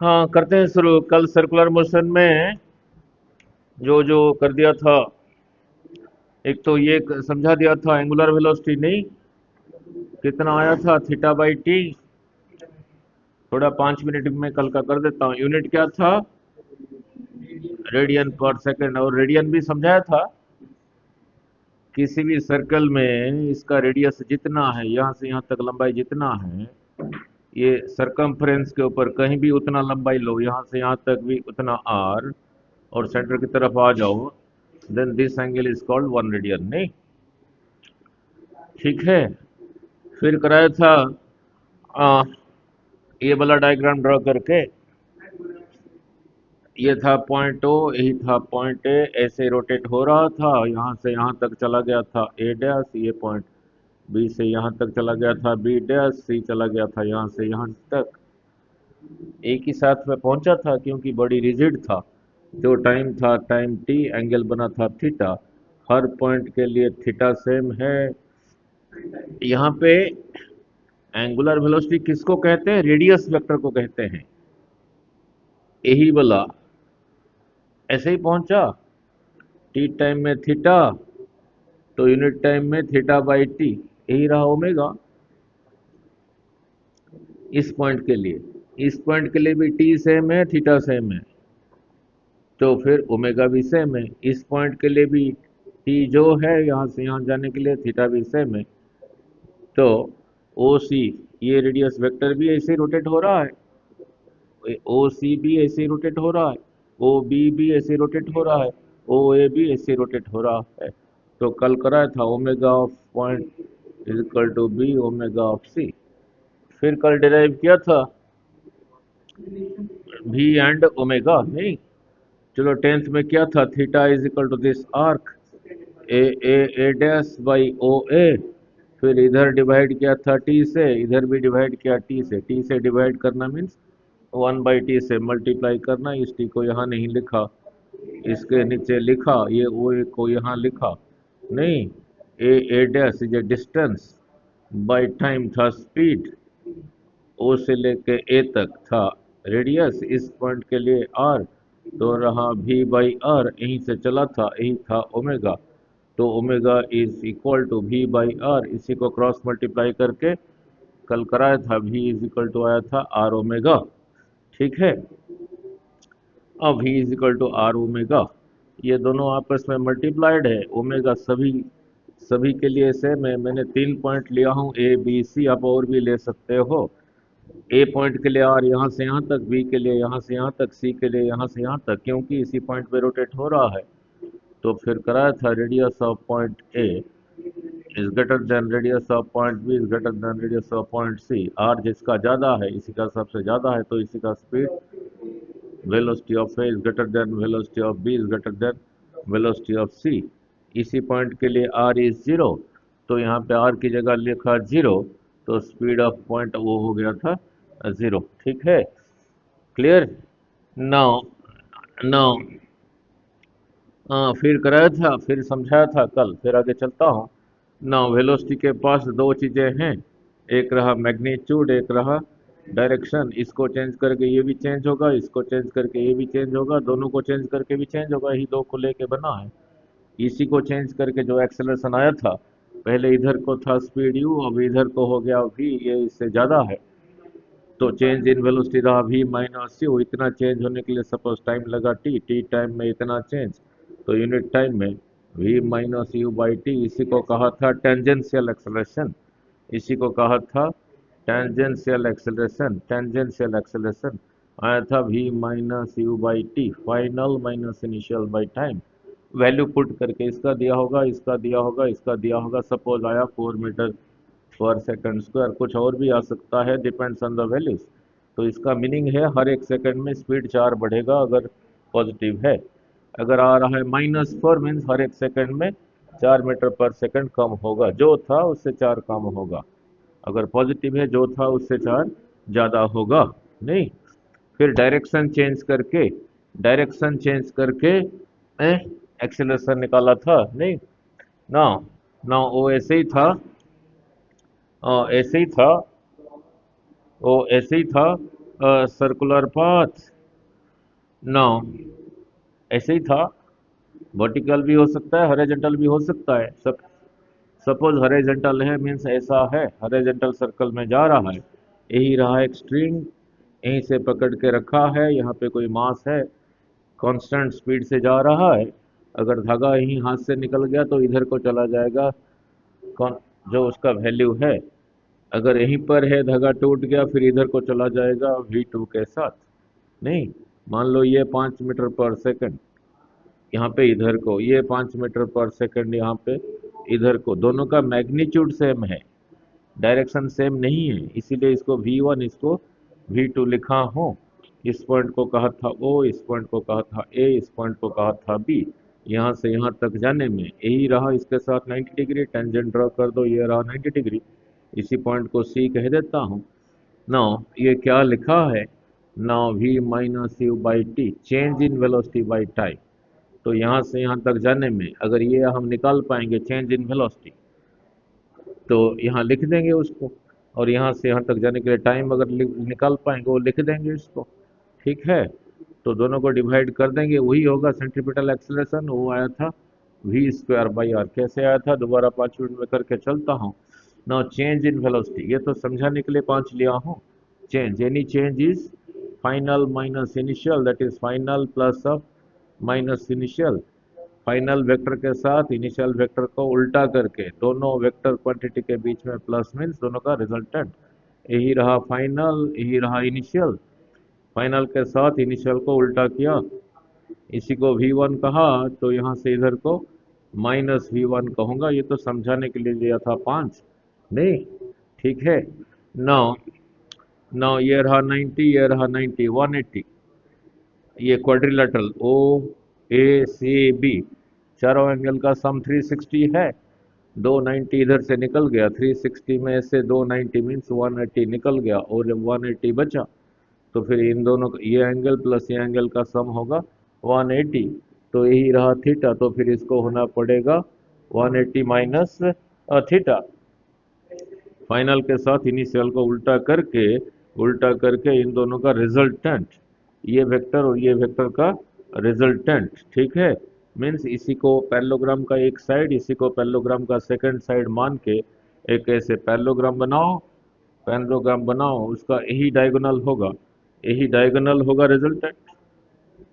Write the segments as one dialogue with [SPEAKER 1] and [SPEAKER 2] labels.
[SPEAKER 1] हाँ, करते हैं शुरू। कल सर्कुलर मोशन में जो जो कर दिया था, एक तो ये समझा दिया था एंगुलर वेलोसिटी नहीं, कितना आया था थीटा बाई टी। थोड़ा 5 मिनट में कल का कर देता हूँ। यूनिट क्या था? रेडियन पर सेकंड। और रेडियन भी समझाया था, किसी भी सर्कल में इसका रेडियस जितना है, यहाँ से यहाँ तक लंबाई जितना है, ये सरकमफ्रेंस के ऊपर कहीं भी उतना लंबाई लो, यहाँ से यहाँ तक भी उतना आर, और सेंटर की तरफ आ जाओ, then this angle is called 1 radian नहीं। ठीक है। फिर कराया था आ, ये वाला डायग्राम ड्रॉ करके, ये था पॉइंट ओ, यही था पॉइंट ए, ऐसे रोटेट हो रहा था, यहाँ से यहाँ तक चला गया था ए डैश, ये पॉइंट बी से यहाँ तक चला गया था बी डैश, सी चला गया था यहाँ से यहाँ तक, एक ही साथ में पहुंचा था क्योंकि बड़ी रिजिड था। जो टाइम था टाइम टी, एंगल बना था थीटा, हर पॉइंट के लिए थीटा सेम है। यहाँ पे एंगुलर वेलोसिटी किसको कहते हैं? रेडियस वेक्टर को कहते हैं। यही वाला ऐसे ही पहुंचा, टी टाइम में थीटा, तो यूनिट टाइम में थीटा बाई टी, यही रहा ओमेगा। इस पॉइंट के लिए, इस पॉइंट के लिए भी टी सेम है, थीटा सेम है, तो फिर ओमेगा भी सेम है। इस पॉइंट के लिए भी टी जो है यहाँ से यहाँ जाने के लिए थीटा भी सेम है, तो ओ सी, ये रेडियस वेक्टर भी ऐसे रोटेट हो रहा है, ओ सी भी ऐसे रोटेट हो रहा है, ओ बी भी ऐसे रोटेट हो रहा है, ओ ए भी ऐसे रोटेट हो रहा है। तो कल कराया था omega of point is equal to B omega of C. फिर कल डिराइव किया था भी एंड ओमेगा नहीं। चलो, टेंथ में क्या था? Theta is equal to this arc A A A dash by O A. फिर इधर डिवाइड किया था टी से, इधर भी डिवाइड किया टी से। टी से डिवाइड करना मीन्स 1/t से मल्टीप्लाई करना। इस टी को यहाँ नहीं लिखा, इसके नीचे लिखा, ये ओ ए को यहाँ लिखा नहीं। ए A dash is a distance, by time था स्पीड, ओ से लेके ए तक था रेडियस, इस पॉइंट के लिए आर, तो रहा भी बाई आर, यहीं से चला था, यही था ओमेगा। तो ओमेगा इज इक्वल टू भी बाई आर, इसी को क्रॉस मल्टीप्लाई करके कल कराया था, भी इज इक्वल टू आया था आर ओमेगा। ठीक है। अब भी is equal to r omega, ये दोनों आपस में मल्टीप्लाइड है। ओमेगा सभी सभी के लिए सेम है। मैंने 3 पॉइंट लिया हूँ, ए बी सी, आप और भी ले सकते हो। ए पॉइंट के लिए आर यहाँ से यहाँ तक, बी के लिए यहाँ से यहाँ तक, सी के लिए यहाँ से यहाँ तक, क्योंकि इसी पॉइंट पे रोटेट हो रहा है। तो फिर कराया था radius of point A is greater than radius of point B is greater than radius of point C. R जिसका ज़्यादा है, इसी का सबसे ज़्यादा है, तो इसी का speed, velocity of A is greater than velocity of B is greater than velocity of C. इसी पॉइंट के लिए आर इज जीरो, तो यहाँ पे आर की जगह लिखा जीरो, तो स्पीड ऑफ पॉइंट वो हो गया था जीरो। ठीक है, क्लियर। नाउ नाउ फिर कराया था, फिर समझाया था कल, फिर आगे चलता हूँ। नाउ वेलोसिटी के पास दो चीज़ें हैं, एक रहा मैग्नीट्यूड, एक रहा डायरेक्शन। इसको चेंज करके ये भी चेंज होगा, इसको चेंज करके ये भी चेंज होगा, दोनों को चेंज करके भी चेंज होगा, यही दो को लेके बना है। इसी को चेंज करके जो एक्सेलरेशन आया था, पहले इधर को था स्पीड यू, अब इधर को हो गया वी, ये इससे ज़्यादा है, तो चेंज इन वेलोसिटी रहा v माइनस यू। इतना चेंज होने के लिए सपोज टाइम लगा t, t टाइम में इतना चेंज, तो यूनिट टाइम में v minus you by T. इसी को कहा था टेंजेंशियल एक्सेलरेशन, इसी को कहा था टेंजेंशियल एक्सेलरेशन। टेंजेंशियल एक्सेलरेशन आया था v minus you by T, final minus initial by time. Value put करके इसका दिया होगा, इसका दिया होगा, इसका दिया होगा, सपोज आया 4 मीटर पर सेकंड स्क्वायर, कुछ और भी आ सकता है, डिपेंड्स ऑन द वैल्यूज। तो इसका मीनिंग है हर एक सेकंड में स्पीड 4 बढ़ेगा अगर पॉजिटिव है। अगर आ रहा है -4 मीन्स हर एक सेकंड में 4 मीटर पर सेकंड कम होगा, जो था उससे 4 कम होगा। अगर पॉजिटिव है, जो था उससे 4 ज़्यादा होगा नहीं। फिर डायरेक्शन चेंज करके, डायरेक्शन चेंज करके एक्सेलरेशन निकाला था नहीं ना। ना वो ऐसे ही था, ऐसे ही था, वो ऐसे ही था। Circular path. नो, ऐसे ही था, वर्टिकल भी हो सकता है, हॉरिजॉन्टल भी हो सकता है। सपोज हॉरिजॉन्टल है, मीन्स ऐसा है, हॉरिजॉन्टल सर्कल में जा रहा है, यही रहा एक स्ट्रिंग, यहीं से पकड़ के रखा है, यहाँ पे कोई मास है, कांस्टेंट स्पीड से जा रहा है। अगर धागा यहीं हाथ से निकल गया तो इधर को चला जाएगा, कौन जो उसका वैल्यू है। अगर यहीं पर है, धागा टूट गया, फिर इधर को चला जाएगा v2 के साथ। नहीं, मान लो ये 5 मीटर पर सेकंड, यहाँ पे इधर को ये 5 मीटर पर सेकंड, यहाँ पे इधर को, दोनों का मैग्नीट्यूड सेम है, डायरेक्शन सेम नहीं है, इसीलिए इसको v1, इसको v2 लिखा हूँ। इस पॉइंट को कहा था O, इस पॉइंट को कहा था A, इस पॉइंट को कहा था B। यहाँ से यहाँ तक जाने में यही रहा, इसके साथ 90 डिग्री, टेंजेंट ड्रॉ कर दो, ये रहा 90 डिग्री। इसी पॉइंट को C कह देता हूँ। नाउ ये क्या लिखा है, now v minus you by T, change in velocity by time. तो यहाँ से यहाँ तक जाने में अगर ये हम निकाल पाएंगे चेंज इन वेलोसिटी, तो यहाँ लिख देंगे उसको, और यहाँ से यहाँ तक जाने के लिए टाइम अगर निकाल पाएंगे वो लिख देंगे इसको। ठीक है, तो दोनों को डिवाइड कर देंगे, वही होगा सेंट्रीपिटल एक्सेलरेशन, वो आया था v²/r। कैसे आया था, दोबारा 5 मिनट में करके चलता हूँ। नाउ चेंज इन वेलोसिटी, ये तो समझाने के लिए 5 लिया हूँ। Change, any change is final minus initial, that is final plus of minus initial. Final vector के साथ इनिशियल वेक्टर को उल्टा करके, दोनों वेक्टर क्वांटिटी के बीच में प्लस मीन्स दोनों का रिजल्टेंट। यही रहा फाइनल, यही रहा इनिशियल। फाइनल के साथ इनिशियल को उल्टा किया, इसी को v1 कहा, तो यहाँ से इधर को माइनस v1 कहूँगा। ये तो समझाने के लिए दिया था 5, नहीं? ठीक है। नाउ नाउ ये रहा 90, ये रहा 90, 180। ये क्वाड्रिलेटरल ओ ए सी बी, चारों एंगल का सम 360 है। 290 इधर से निकल गया, 360 में से 290 मीन्स 180 निकल गया, और जब 180 बचा तो फिर इन दोनों ये एंगल प्लस ये एंगल का सम होगा 180। तो यही रहा थीटा, तो फिर इसको होना पड़ेगा 180 माइनस थीटा। फाइनल के साथ इनिशियल को उल्टा करके इन दोनों का रिजल्टेंट, ये वेक्टर और ये वेक्टर का रिजल्टेंट। ठीक है, मीन्स इसी को पैरेललोग्राम का एक साइड, इसी को पैरेललोग्राम का सेकंड साइड मान के एक ऐसे पैरेललोग्राम बनाओ, उसका यही डायगोनल होगा रिजल्टेंट।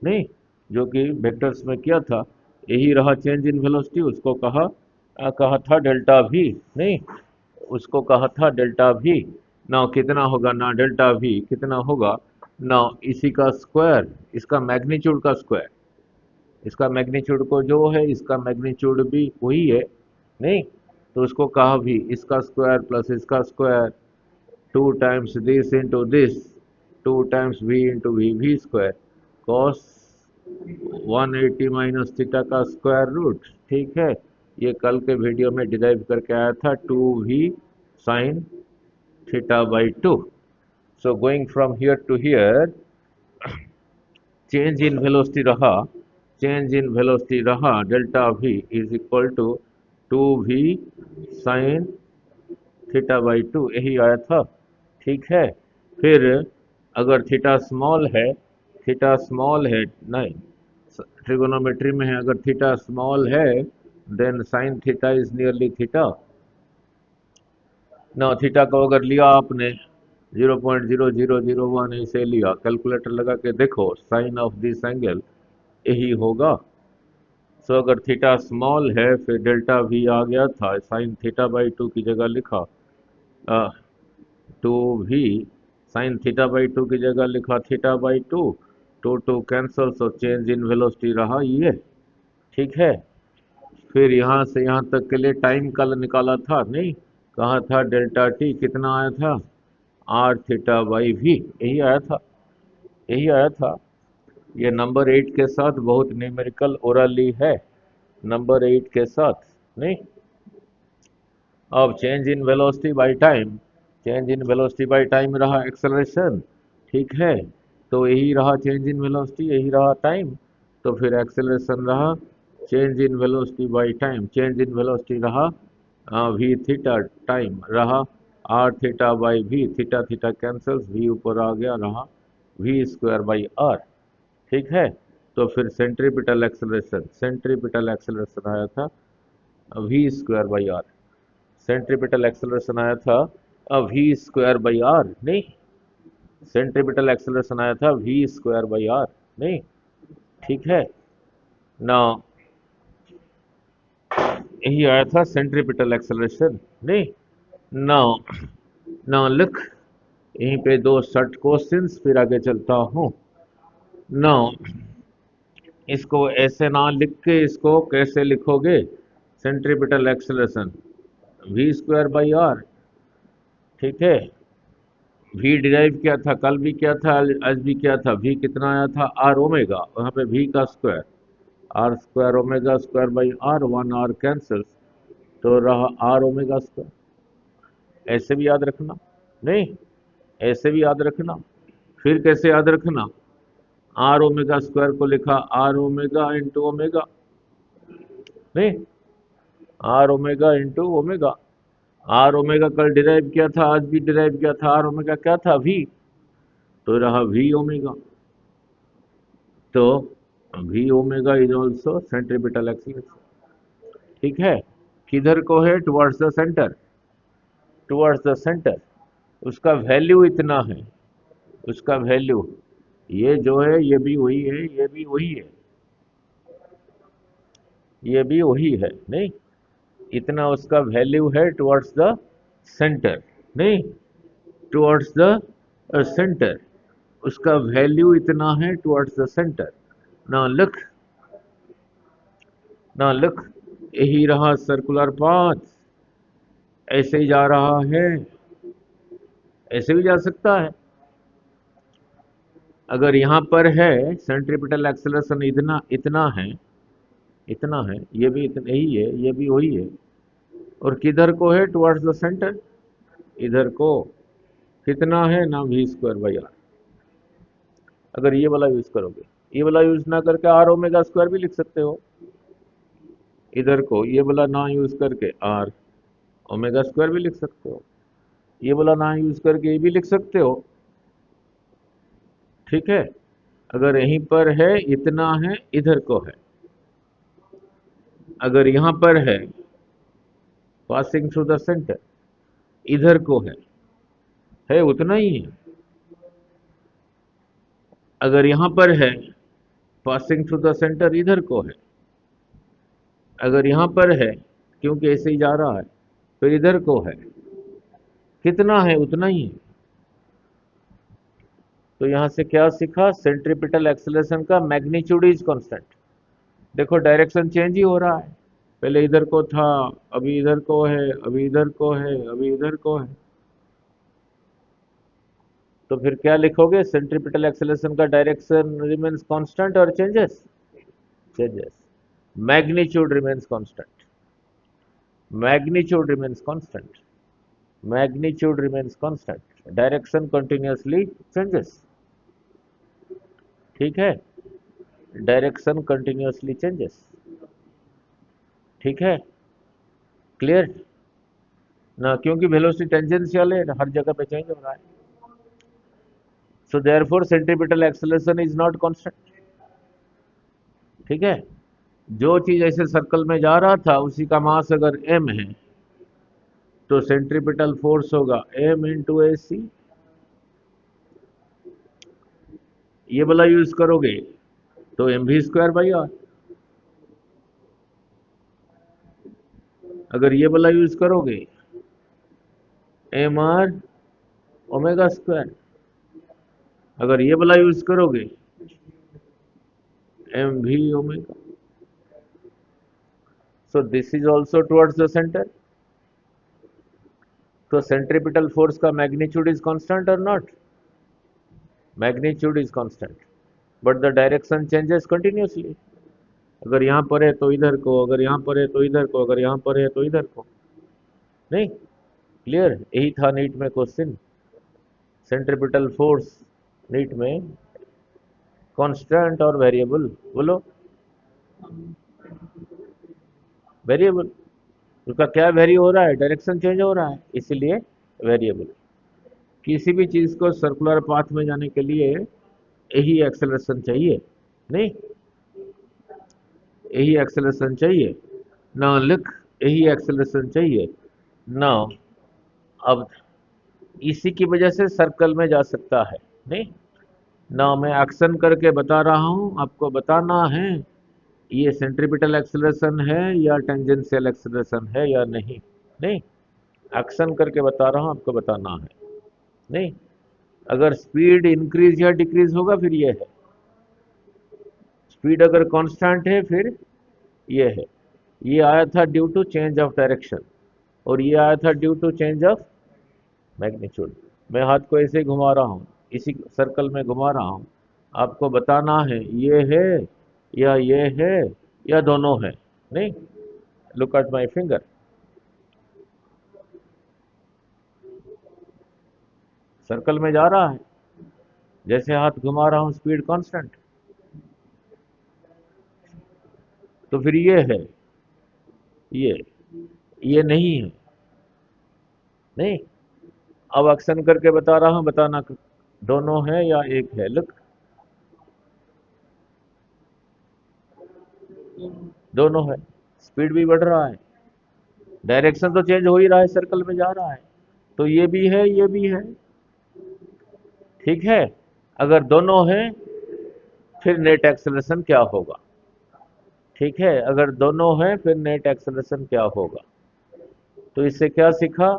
[SPEAKER 1] नहीं, जो कि वेक्टर्स में किया था, यही रहा चेंज इन वेलोसिटी, उसको कहा था डेल्टा भी। नहीं, उसको कहा था डेल्टा भी। नाउ कितना होगा ना, डेल्टा भी कितना होगा, नाउ इसी का स्क्वायर, इसका मैग्नीट्यूड का स्क्वायर, इसका मैग्नीट्यूड को जो है, इसका मैग्नीट्यूड भी वही है। नहीं, तो उसको कहा भी इसका स्क्वायर प्लस इसका square, 2 times this into this, 2 times v into v square, cos 180 minus theta का स्क्वायर रूट। ठीक है, ये कल के वीडियो में डिराइव करके आया था 2v sine θ/2। So going from here to here, change in velocity रहा delta v is equal to 2v sine θ/2, यही आया था। ठीक है, फिर अगर थीटा स्मॉल है, नहीं, ट्रिगोनोमेट्री में है, अगर थीटा स्मॉल है then sine theta is nearly theta. ना थीटा को अगर लिया आपने 0.0001 ऐसे लिया, कैलकुलेटर लगा के देखो, साइन ऑफ दिस एंगल यही होगा। सो अगर थीटा स्मॉल है, फिर डेल्टा वी आ गया था, साइन θ/2 की जगह लिखा 2v, साइन θ/2 की जगह लिखा θ/2, 2 cancel, so change in velocity रहा ये। ठीक है, फिर यहाँ से यहाँ तक के लिए टाइम कल निकाला था, नहीं, कहा था डेल्टा टी कितना आया था, r θ/v, यही आया था। ये नंबर 8 के साथ बहुत न्यूमेरिकल ओरली है, नंबर 8 के साथ। नहीं, अब change in velocity by time, change in velocity by time रहा एक्सेलरेशन। ठीक है, तो यही रहा चेंज इन वेलोसिटी, यही रहा टाइम, तो फिर एक्सेलरेशन रहा change in velocity by time, change in velocity रहा v थीटा, टाइम रहा r theta by v, theta theta cancels, v ऊपर आ गया, रहा वी स्क्वायर बाई आर। ठीक है, तो फिर सेंट्रीपिटल एक्सेलरेशन आया था v square by r. Centripetal acceleration आया था वी स्क्वायर बाई आर, नहीं, सेंट्रीपिटल एक्सेलरेशन आया था वी स्क्वायर बाई आर, नहीं। ठीक है ना, यही आया था सेंट्रीपिटल एक्सेलरेशन, नहीं। ना ना लिख यहीं पे दो शॉर्ट क्वेश्चंस, फिर आगे चलता हूं ना। इसको ऐसे ना लिख के इसको कैसे लिखोगे? Centripetal acceleration v square by r. ठीक है, वी डिराइव किया था, कल भी किया था, आज भी किया था। वी कितना आया था? आर ओमेगा, वहां पे वी का square, r square omega square by r, one r cancel, तो रहा आर ओमेगा स्क्वायर। ऐसे भी याद रखना, नहीं, ऐसे भी याद रखना। फिर कैसे याद रखना? आर ओमेगा स्क्वायर को लिखा आर ओमेगा इंटू ओमेगा, नहीं, r omega into omega. R omega कल डिराइव किया था, आज भी डिराइव किया था। आर ओमेगा क्या था? वी, तो रहा वी ओमेगा। तो v omega is also centripetal acceleration. ठीक है, किधर को है? Towards the centre, towards the centre. उसका वैल्यू इतना है, उसका वैल्यू, ये जो है ये भी वही है, ये भी वही है, ये भी वही है, नहीं, इतना उसका वैल्यू है टुवर्ड्स द सेंटर, नहीं, टुवर्ड्स द सेंटर, उसका वैल्यू इतना है टुवर्ड्स द सेंटर। ना लिख, ना लिख, यही रहा सर्कुलर पाथ, ऐसे ही जा रहा है, ऐसे भी जा सकता है। अगर यहां पर है सेंट्रीपिटल एक्सेलरेशन इतना इतना है, इतना है, ये भी इतना ही है, ये भी वही है, और किधर को है? टुवर्ड्स द सेंटर, इधर को कितना है ना? V square by r. अगर ये वाला यूज करोगे, ये वाला यूज ना करके आर ओमेगा स्क्वायर भी लिख सकते हो, इधर को ये वाला ना यूज करके आर ओमेगा स्क्वायर भी लिख सकते हो, ये वाला ना यूज करके ये भी लिख सकते हो। ठीक है, अगर यहीं पर है इतना है, इधर को है, अगर यहां पर है पासिंग थ्रू द सेंटर, इधर को है उतना ही है। अगर यहां पर है पासिंग थ्रू द सेंटर, इधर को है, अगर यहां पर है क्योंकि ऐसे ही जा रहा है, फिर इधर को है, कितना है? उतना ही है। तो यहां से क्या सीखा? सेंट्रीपिटल एक्सेलरेशन का मैग्नीट्यूड इज कांस्टेंट। देखो डायरेक्शन चेंज ही हो रहा है, पहले इधर को था, अभी इधर को है, अभी इधर को है, अभी इधर को है। तो फिर क्या लिखोगे? सेंट्रीपिटल एक्सेलरेशन का डायरेक्शन रिमेन्स कांस्टेंट और changes, changes, magnitude remains constant, magnitude remains constant, magnitude remains constant, direction continuously changes. ठीक है, डायरेक्शन कंटिन्यूअसली चेंजेस। ठीक है, क्लियर ना, क्योंकि वेलोसिटी टेंजेंशियल है, हर जगह पे चेंज हो रहा है। So therefore centripetal acceleration is not constant. ठीक है, जो चीज ऐसे सर्कल में जा रहा था उसी का मास अगर m है, तो सेंट्रीपिटल फोर्स होगा m इंटू ए सी। ये वाला यूज करोगे तो m v square by r. अगर ये वाला यूज करोगे एम आर ओमेगा स्क्वायर। अगर ये वाला यूज करोगे m v omega. So this is also towards the centre. तो सेंट्रीपिटल फोर्स का मैग्नीट्यूड इज कांस्टेंट और not? Magnitude is constant, but the direction changes continuously. अगर यहां पर है तो इधर को, अगर यहां पर है तो इधर को, अगर यहां पर है तो इधर को, नहीं, क्लियर? यही था नीट में क्वेश्चन, सेंट्रीपिटल फोर्स नीट में कांस्टेंट और वेरिएबल। बोलो, वेरिएबल। उसका क्या वेरी हो रहा है? डायरेक्शन चेंज हो रहा है, इसलिए वेरिएबल। किसी भी चीज को सर्कुलर पाथ में जाने के लिए यही एक्सेलरेशन चाहिए, नहीं, यही एक्सेलरेशन चाहिए ना, लिख, यही एक्सेलरेशन चाहिए ना। अब इसी की वजह से सर्कल में जा सकता है, नहीं ना। मैं एक्शन करके बता रहा हूं, आपको बताना है ये सेंट्रीपिटल एक्सेलरेशन है या टेंजेंशियल एक्सेलरेशन है या नहीं, नहीं, एक्शन करके बता रहा हूं, आपको बताना है, नहीं। अगर स्पीड इंक्रीज या डिक्रीज होगा फिर ये है, स्पीड अगर कांस्टेंट है फिर ये है। ये आया था due to change of direction और ये आया था due to change of magnitude. मैं हाथ को ऐसे घुमा रहा हूँ, इसी सर्कल में घुमा रहा हूँ, आपको बताना है ये है या ये है या दोनों है, नहीं। Look at my finger, circle में जा रहा है, जैसे हाथ घुमा रहा हूँ स्पीड कांस्टेंट, तो फिर ये है, ये ये नहीं है, नहीं। अब एक्शन करके बता रहा हूँ, बताना दोनों है या एक है। लुक, दोनों है, स्पीड भी बढ़ रहा है, डायरेक्शन तो चेंज हो ही रहा है, सर्कल में जा रहा है, तो ये भी है ये भी है, ठीक है। अगर दोनों है फिर नेट एक्सेलरेशन क्या होगा, ठीक है, अगर दोनों है फिर नेट एक्सेलरेशन क्या होगा। तो इससे क्या सीखा,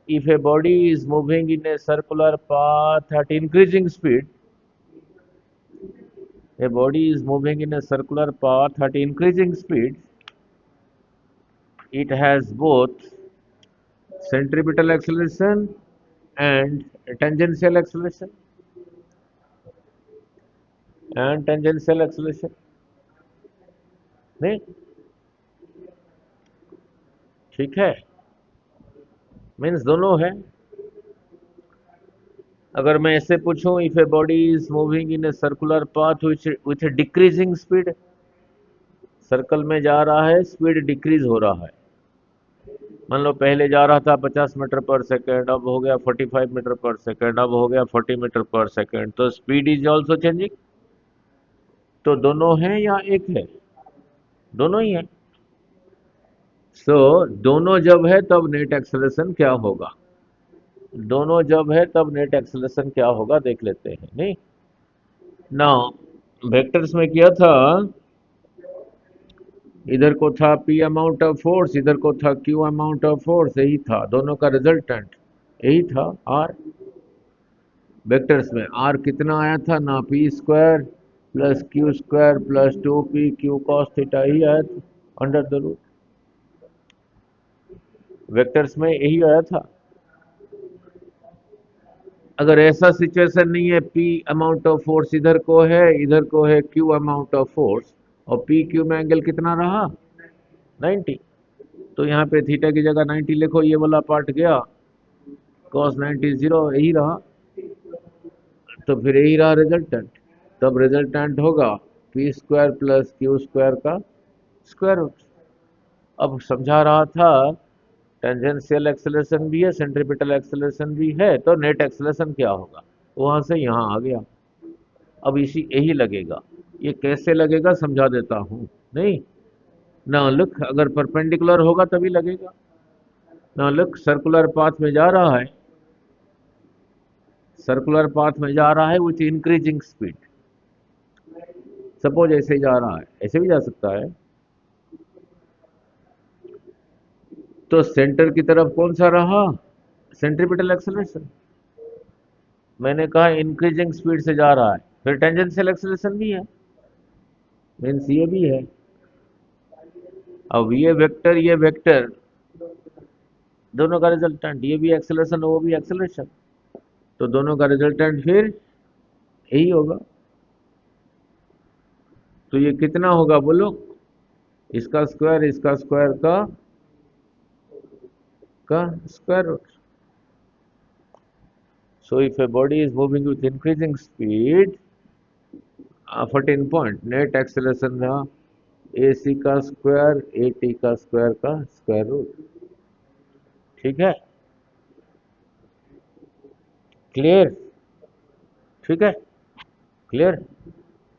[SPEAKER 1] if a body is moving in a circular path at increasing speed, a body is moving in a circular path at increasing speed, it has both centripetal acceleration and tangential acceleration, नहीं, ठीक है, means दोनों है। अगर मैं ऐसे पूछूं, if a body is moving in a circular path with decreasing speed, circle में जा रहा है, स्पीड डिक्रीज हो रहा है, मान लो पहले जा रहा था 50 मीटर पर सेकेंड, अब हो गया 45 मीटर पर सेकेंड, अब हो गया 40 मीटर पर सेकेंड, तो स्पीड इज ऑल्सो चेंजिंग। तो दोनों है या एक है, दोनों ही है। सो दोनों जब है तब नेट एक्सेलरेशन क्या होगा, दोनों जब है तब नेट एक्सेलरेशन क्या होगा देख लेते हैं, नहीं ना। वेक्टर्स में किया था, इधर को था p अमाउंट ऑफ फोर्स, इधर को था q अमाउंट ऑफ फोर्स, यही था दोनों का रिजल्टेंट, यही था r। वेक्टर्स में r कितना आया था ना, p square plus q square plus 2p q cos theta ही आया था अंडर द रूट, वेक्टर्स में यही आया था। अगर ऐसा सिचुएशन नहीं है, p अमाउंट ऑफ फोर्स इधर को है, इधर को है q अमाउंट ऑफ फोर्स, और p q में एंगल कितना रहा 90, तो यहाँ पे थीटा की जगह 90 लिखो, ये वाला पार्ट गया, cos 90 0 यही रहा, तो फिर यही रहा रिजल्टेंट। तब रिजल्टेंट होगा p square plus q square का स्क्वायर रूट। अब समझा रहा था टेंजेंशियल एक्सेलरेशन भी है, सेंट्रीपिटल एक्सेलरेशन भी है, तो नेट एक्सेलरेशन क्या होगा, वहां से यहाँ आ गया। अब इसी यही लगेगा, ये कैसे लगेगा समझा देता हूँ, नहीं ना। लुक, अगर परपेंडिकुलर होगा तभी लगेगा ना। लुक, सर्कुलर पाथ में जा रहा है, सर्कुलर पाथ में जा रहा है विथ इंक्रीजिंग स्पीड, सपोज ऐसे जा रहा है, ऐसे भी जा सकता है, तो सेंटर की तरफ कौन सा रहा, सेंट्रीपिटल एक्सेलरेशन। मैंने कहा इंक्रीजिंग स्पीड से जा रहा है, फिर टेंजेंशियल एक्सेलरेशन भी है, मीन्स ये भी है। अब ये वेक्टर दोनों का रिजल्टेंट, ये भी एक्सेलरेशन वो भी एक्सेलरेशन, तो दोनों का रिजल्टेंट फिर यही होगा। तो ये कितना होगा बोलो, इसका स्क्वायर का square root. So if a body is moving with increasing speed, 14 point, net acceleration रहा AC का स्क्वायर AT का स्क्वायर रूट, ठीक है। क्लियर? ठीक है, क्लियर।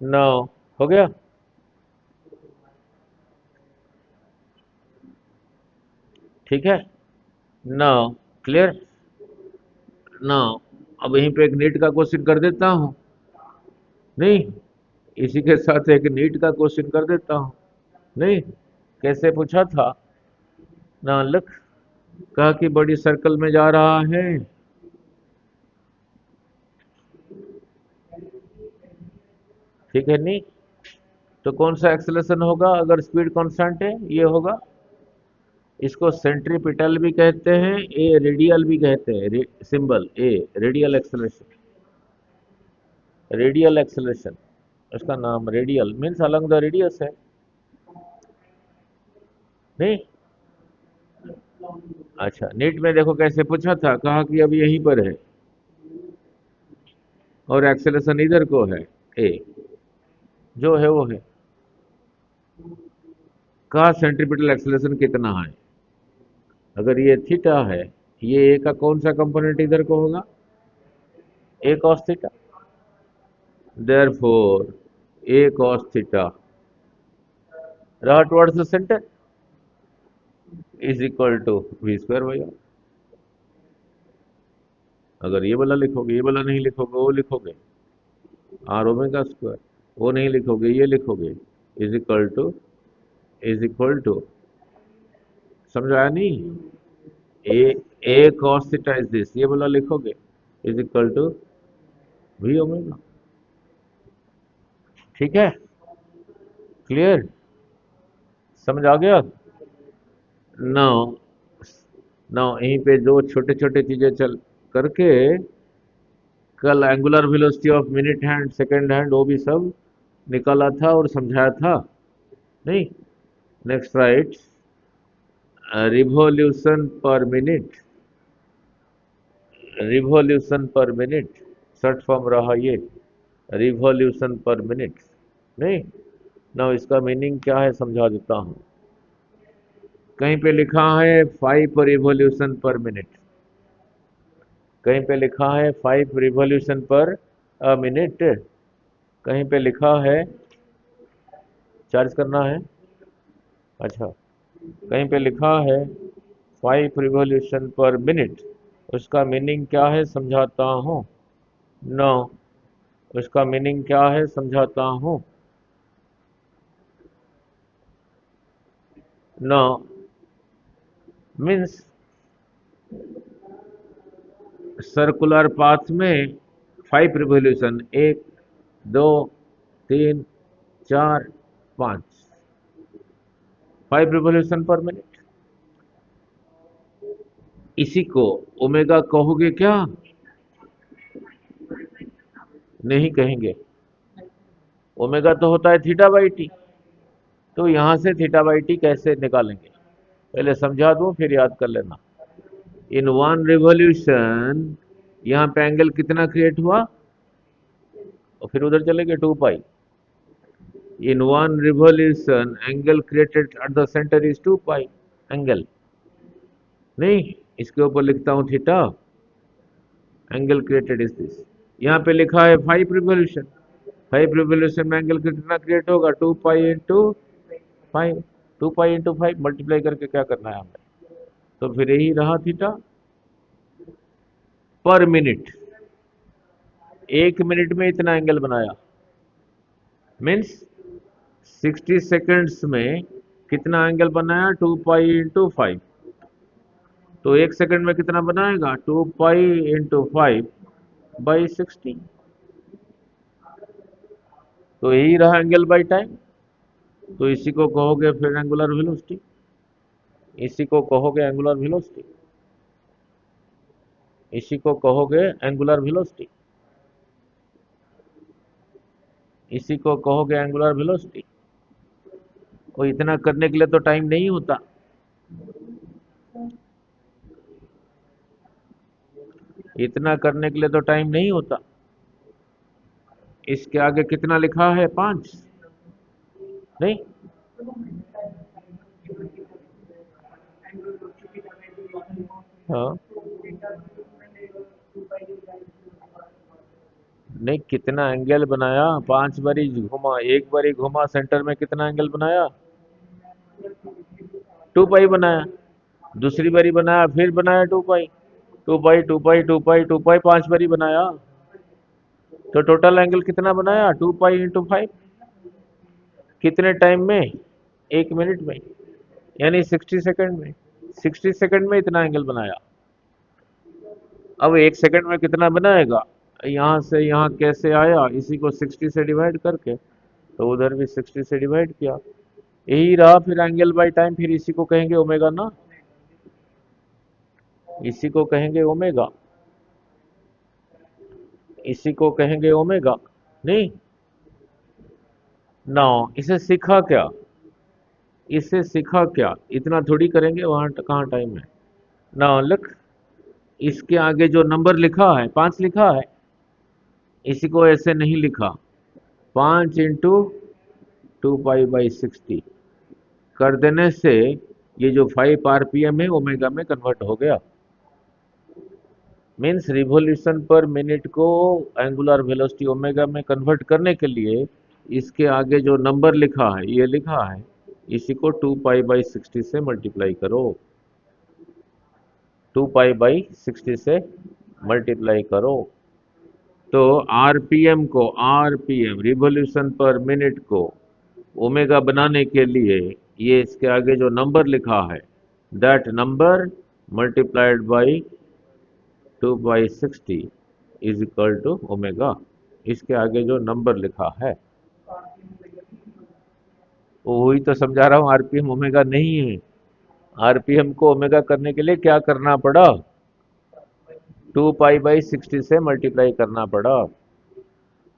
[SPEAKER 1] नाउ हो गया। ठीक है, नाउ क्लियर। नाउ अब यहीं पे एक नीट का क्वेश्चन कर देता हूँ। नहीं, इसी के साथ एक नीट का क्वेश्चन कर देता हूँ। नहीं, कैसे पूछा था? ना लिख, कहा कि बड़ी सर्कल में जा रहा है। ठीक है, नहीं तो कौन सा एक्सेलरेशन होगा अगर स्पीड कांस्टेंट है? ये होगा। इसको सेंट्रीपिटल भी कहते हैं, ए रेडियल भी कहते हैं। सिंबल ए, रेडियल एक्सेलरेशन। रेडियल एक्सेलरेशन, उसका नाम radial means along the radius है। नहीं, अच्छा नीट में देखो कैसे पूछा था, कहा कि अब यहीं पर है और एक्सेलरेशन इधर को है, ए जो है वो है। कहा सेंट्रीपिटल एक्सेलरेशन कितना है? अगर ये थीटा है, ये ए का कौन सा कंपोनेंट इधर को होगा? A cos theta. Therefore a cos theta रहा towards the centre is equal to v square by r. अगर ये वाला लिखोगे, ये वाला नहीं लिखोगे, वो लिखोगे आर ओमेगा स्क्वायर, वो नहीं लिखोगे, ये लिखोगे is equal to, is equal to, समझ आया नहीं? ए a cos theta is this, ये वाला लिखोगे is equal to v omega. ठीक है, क्लियर, समझ आ गया? नाउ, नाउ यहीं पे जो छोटे छोटे चीजें चल करके कल angular velocity of minute hand, second hand, वो भी सब निकाला था और समझाया था। नहीं, नेक्स्ट राइट, रिवॉल्यूशन पर मिनट, रिवॉल्यूशन पर मिनट, शॉर्ट फॉर्म रहा ये, रिवॉल्यूशन पर मिनट। नहीं, ना इसका मीनिंग क्या है समझा देता हूँ। कहीं पे लिखा है 5 रिवॉल्यूशन पर मिनट, कहीं पे लिखा है 5 रिवॉल्यूशन पर मिनट, कहीं पे लिखा है चार्ज करना है। अच्छा, कहीं पे लिखा है 5 रिवॉल्यूशन पर मिनट, उसका मीनिंग क्या है समझाता हूँ। नो, उसका मीनिंग क्या है समझाता हूँ। नो मीन्स सर्कुलर पाथ में 5 रिवॉल्यूशन, 1 2 3 4 5, 5 रिवॉल्यूशन पर मिनट। इसी को ओमेगा कहोगे क्या? नहीं कहेंगे, ओमेगा तो होता है थीटा बाई टी। तो यहां से थीटा बाई टी कैसे निकालेंगे, पहले समझा दूं फिर याद कर लेना। इन वन रिवॉल्यूशन यहाँ पे एंगल कितना क्रिएट हुआ, और फिर उधर चले गए 2 pi. In one revolution angle created at the centre is 2 pi angle. नहीं, इसके ऊपर लिखता हूँ theta, angle created is this. यहाँ पे लिखा है 5 रिवॉल्यूशन, 5 रिवॉल्यूशन में एंगल कितना क्रिएट होगा? 2 pi into 5, 2 pi into 5 multiply करके क्या करना है हमें, तो फिर यही रहा थीटा पर मिनट। 1 मिनट में इतना एंगल बनाया, मीन्स 60 सेकेंड्स में कितना एंगल बनाया? 2 पाई इंटू 5। तो 1 सेकंड में कितना बनाएगा? 2 पाई इंटू 5 बाई 60। तो यही रहा एंगल बाई टाइम। तो इसी को कहोगे फिर एंगुलर वेलोसिटी, इसी को कहोगे एंगुलर वेलोसिटी, इसी को कहोगे एंगुलर वेलोसिटी, इसी को कहोगे एंगुलर वेलोसिटी। और इतना करने के लिए तो टाइम नहीं होता, इतना करने के लिए तो टाइम नहीं होता। इसके आगे कितना लिखा है? 5। नहीं, हाँ नहीं, कितना एंगल बनाया? 5 बारी घुमा, एक बारी घुमा सेंटर में, कितना एंगल बनाया? 2 पाई बनाया। दूसरी बारी बनाया, फिर बनाया 2 पाई। 2 पाई 2 पाई 2 पाई 2 पाई 5 बारी बनाया, तो टोटल एंगल कितना बनाया? 2 पाई × 5। कितने टाइम में? 1 मिनट में, यानी 60 सेकंड में। 60 सेकंड में इतना एंगल बनाया। अब 1 सेकंड में कितना बनाएगा? यहाँ से यहाँ कैसे आया? इसी को 60 से डिवाइड करके, तो उधर भी 60 से डिवाइड किया। यही रहा फिर एंगल बाय टाइम। फिर इसी को कहेंगे ओमेगा ना, इसी को कहेंगे ओमेगा, इसी को कहेंगे ओमेगा। नहीं ना, इसे सीखा क्या? इसे सीखा क्या? इतना थोड़ी करेंगे, वहां कहाँ टाइम है ना। लिख, इसके आगे जो नंबर लिखा है 5 लिखा है, इसी को ऐसे नहीं लिखा। 5 × 2 पाई/60 कर देने से ये जो 5 आरपीएम है ओमेगा में कन्वर्ट हो गया। मीन्स रिवॉल्यूशन पर मिनट को एंगुलर वेलोसिटी ओमेगा में कन्वर्ट करने के लिए इसके आगे जो नंबर लिखा है, ये लिखा है, इसी को 2 पाई/60 से मल्टीप्लाई करो। 2 पाई/60 से मल्टीप्लाई करो, तो आरपीएम रिवॉल्यूशन पर मिनट को ओमेगा बनाने के लिए ये इसके आगे जो नंबर लिखा है, that number multiplied by 2/60 is equal to omega. इसके आगे जो नंबर लिखा है, वही तो समझा रहा हूँ। आरपीएम ओमेगा नहीं है। आरपीएम को ओमेगा करने के लिए क्या करना पड़ा? 2 पाई/60 से मल्टीप्लाई करना पड़ा।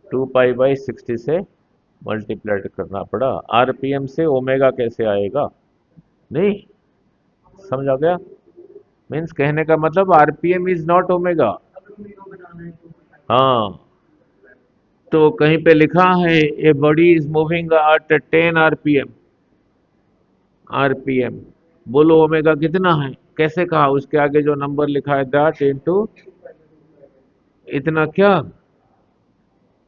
[SPEAKER 1] 2 पाई/60 से मल्टीप्लाई करना पड़ा। आरपीएम से ओमेगा कैसे आएगा? नहीं समझ आ गया? मीन्स कहने का मतलब आरपीएम इज नॉट ओमेगा। हाँ, तो कहीं पे लिखा है ए body is moving at 10 RPM. RPM बोलो ओमेगा कितना है? कैसे कहा? उसके आगे जो नंबर लिखा है दैट इनटू इतना क्या?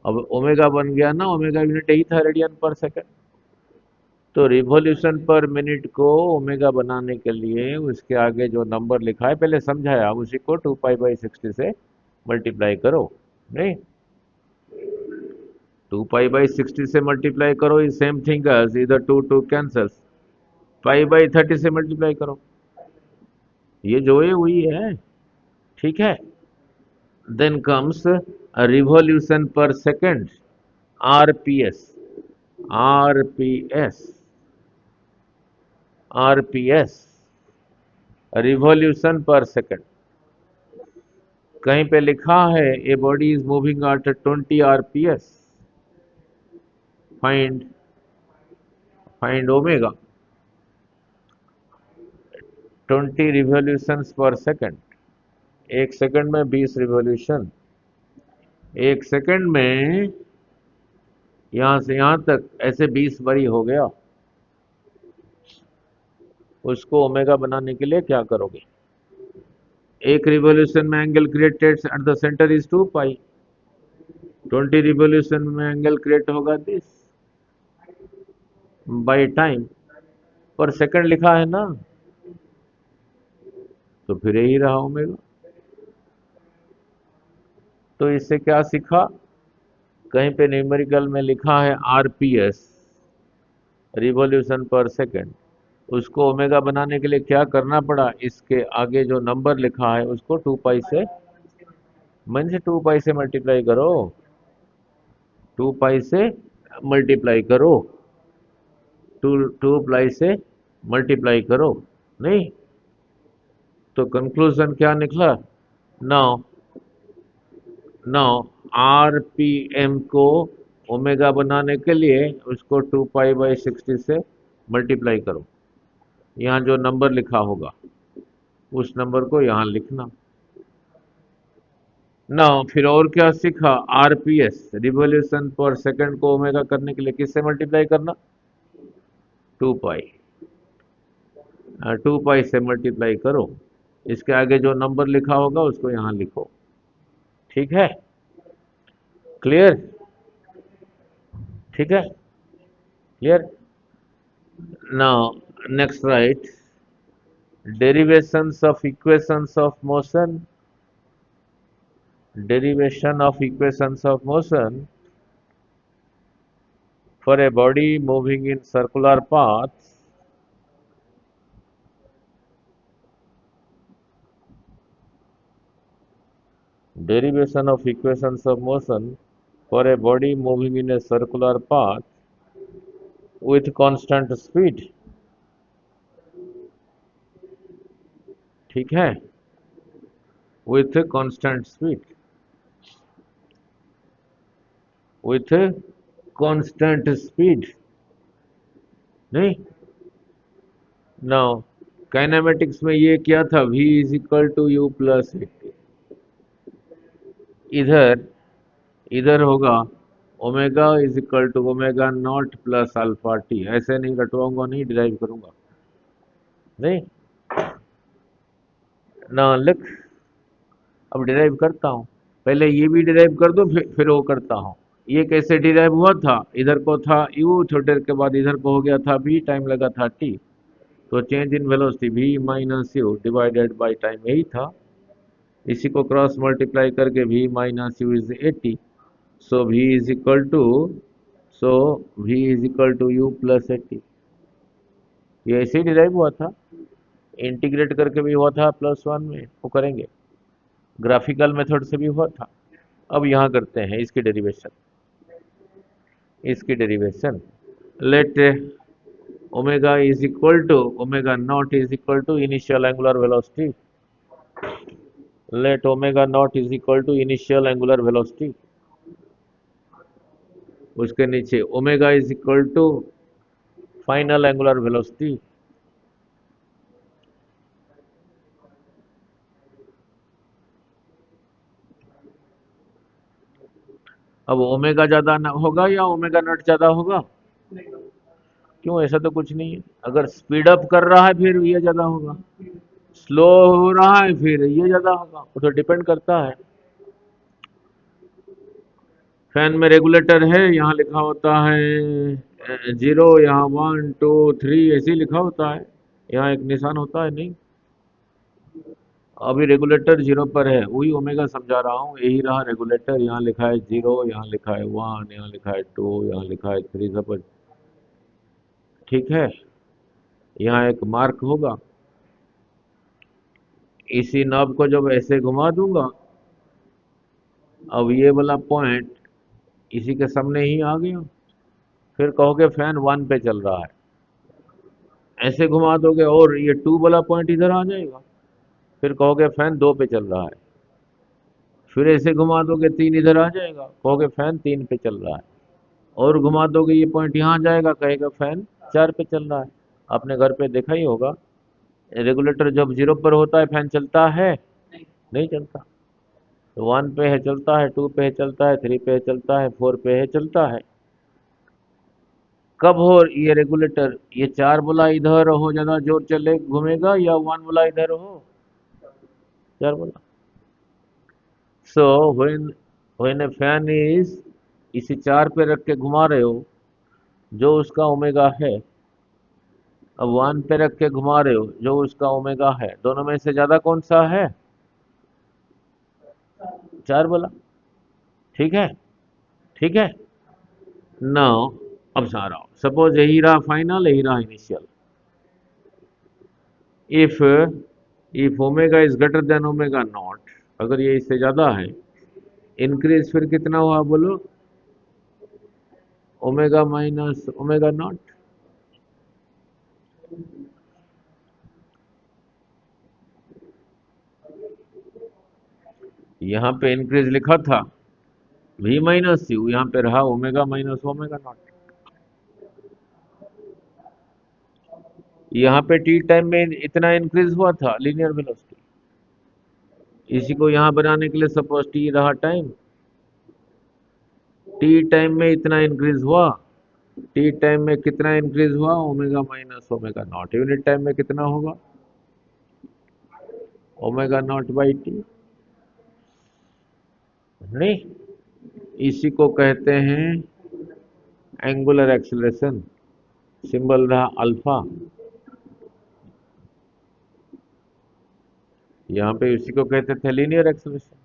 [SPEAKER 1] अब ओमेगा बन गया ना, ओमेगा यूनिट यही था, रेडियन पर सेकंड। तो रिवॉल्यूशन पर मिनट को ओमेगा बनाने के लिए उसके आगे जो नंबर लिखा है, पहले समझाया, उसी को 2 पाई/60 से मल्टीप्लाई करो। नहीं, 2 पाई/60 से मल्टीप्लाई करो इज सेम थिंग एज इधर 2 कैंसल्स, पाई/30 से मल्टीप्लाई करो। ये जो है वही है, ठीक है। देन कम्स रिवॉल्यूशन पर second, RPS. RPS RPS revolution पर सेकंड। कहीं पे लिखा है ए body is moving at 20 RPS, find find omega. 20 revolutions पर सेकंड, एक सेकंड में 20 रिवॉल्यूशन। एक सेकंड में यहां से यहां तक ऐसे 20 बारी हो गया। उसको ओमेगा बनाने के लिए क्या करोगे? एक रिवॉल्यूशन में angle created at the centre is 2 pi. 20 revolution में एंगल क्रिएट होगा दिस बाय टाइम। पर सेकंड लिखा है ना, तो फिर यही रहा ओमेगा। तो इससे क्या सीखा? कहीं पे न्यूमेरिकल में लिखा है आरपीएस, रिवॉल्यूशन पर सेकंड, उसको ओमेगा बनाने के लिए क्या करना पड़ा? इसके आगे जो नंबर लिखा है उसको 2 पाई से, मन से 2 पाई से मल्टीप्लाई करो। 2 पाई से मल्टीप्लाई करो, 2 पाई से मल्टीप्लाई करो। नहीं, तो कंक्लूजन क्या निकला? नाउ नाउ आरपीएम को ओमेगा बनाने के लिए उसको 2 पाई/60 से मल्टीप्लाई करो। यहाँ जो नंबर लिखा होगा उस नंबर को यहाँ लिखना। ना फिर और क्या सीखा? आरपीएस रिवॉल्यूशन पर सेकंड को ओमेगा करने के लिए किससे मल्टीप्लाई करना? 2 पाई। 2 पाई से मल्टीप्लाई करो, इसके आगे जो नंबर लिखा होगा उसको यहाँ लिखो। ठीक है। क्लियर? ठीक है, clear. Now, next write derivations of equations of motion. Derivation of equations of motion for a body moving in circular paths. Derivation of equations of motion for a body moving in a circular path with constant speed. ठीक है, with constant speed. With constant speed. नहीं. Now, kinematics में ये क्या था? v is equal to you plus a t. इधर इधर होगा omega is equal to omega not plus alpha t. ऐसे नहीं रटवाऊंगा, नहीं डिराइव करूंगा, नहीं ना लिख. अब डिराइव करता हूं. पहले ये भी डिराइव कर दो, फिर वो करता हूं. ये कैसे डिराइव हुआ था? इधर को था u, थोड़ी देर के बाद इधर को हो गया था v, टाइम लगा था t. तो change in velocity v minus u divided by time यही था. इसी को क्रॉस मल्टीप्लाई करके v minus u is 80. So v is equal to so v is equal to you plus 80. ये ऐसे ही डिराइव हुआ था, इंटीग्रेट करके भी हुआ था प्लस वन में, वो करेंगे. ग्राफिकल मेथड से भी हुआ था. अब यहाँ करते हैं इसकी डेरिवेशन. इसकी derivation let omega is equal to omega not is equal to initial angular velocity. Let omega not is equal to initial angular velocity. उसके नीचे omega is equal to final angular velocity. अब omega ज्यादा होगा या omega naught ज्यादा होगा? क्यों? ऐसा तो कुछ नहीं है. अगर स्पीड अप कर रहा है फिर ये ज्यादा होगा, स्लो हो रहा है फिर ये ज्यादा होगा. वो तो डिपेंड करता है. फैन में रेगुलेटर है, यहाँ लिखा होता है 0, यहाँ 1 2 3 ऐसे ही लिखा होता है. यहाँ एक निशान होता है, नहीं. अभी रेगुलेटर 0 पर है, वही ओमेगा समझा रहा हूँ. यही रहा रेगुलेटर. यहाँ लिखा है 0, यहाँ लिखा है 1, यहाँ लिखा है 2, यहाँ लिखा है 3 सपोज. ठीक है, यहाँ एक मार्क होगा. इसी नॉब को जब ऐसे घुमा दूंगा, अब ये वाला पॉइंट इसी के सामने ही आ गया. फिर कहोगे फैन 1 पे चल रहा है. ऐसे घुमा दोगे और ये 2 वाला पॉइंट इधर आ जाएगा. फिर कहोगे फैन 2 पे चल रहा है. फिर ऐसे घुमा दोगे 3 इधर आ जाएगा, कहोगे फैन 3 पे चल रहा है. और घुमा दोगे ये पॉइंट यहाँ आ जाएगा, कहेगा फैन 4 पे चल रहा है. आपने घर पे देखा ही होगा, रेगुलेटर जब 0 पर होता है फैन चलता है? नहीं चलता. तो 1 पे है चलता है, 2 पे है चलता है, 3 पे है चलता है, 4 पे है चलता है. कब हो ये रेगुलेटर? ये 4 बोला इधर हो ज्यादा जोर चले घूमेगा, या 1 बोला इधर हो 4 बोला. So when A fan is, इसे 4 पे रख के घुमा रहे हो, जो उसका ओमेगा है. अब 1 पे रख के घुमा रहे हो, जो उसका ओमेगा है. दोनों में से ज्यादा कौन सा है? 4 बोला. ठीक है, ठीक है. नाउ अब सारा सपोज यही रहा फाइनल, यही रहा initial. If if omega is greater than omega naught, अगर ये इससे ज्यादा है, इंक्रीज फिर कितना हुआ बोलो? Omega minus omega not. यहाँ पे इंक्रीज लिखा था v माइनस यू, यहाँ पे रहा ओमेगा माइनस ओमेगा नॉट. यहाँ पे टी टाइम में इतना इंक्रीज हुआ था लीनियर वेलोसिटी. इसी को यहाँ बनाने के लिए सपोज टी रहा टाइम. टी टाइम में इतना इंक्रीज हुआ. टी टाइम में कितना इंक्रीज हुआ? Omega minus omega not. Unit time में कितना होगा? Omega naught by T. नहीं, इसी को कहते हैं एंगुलर एक्सेलरेशन, सिंबल रहा अल्फा। यहाँ पे इसी को कहते थे लीनियर एक्सेलरेशन।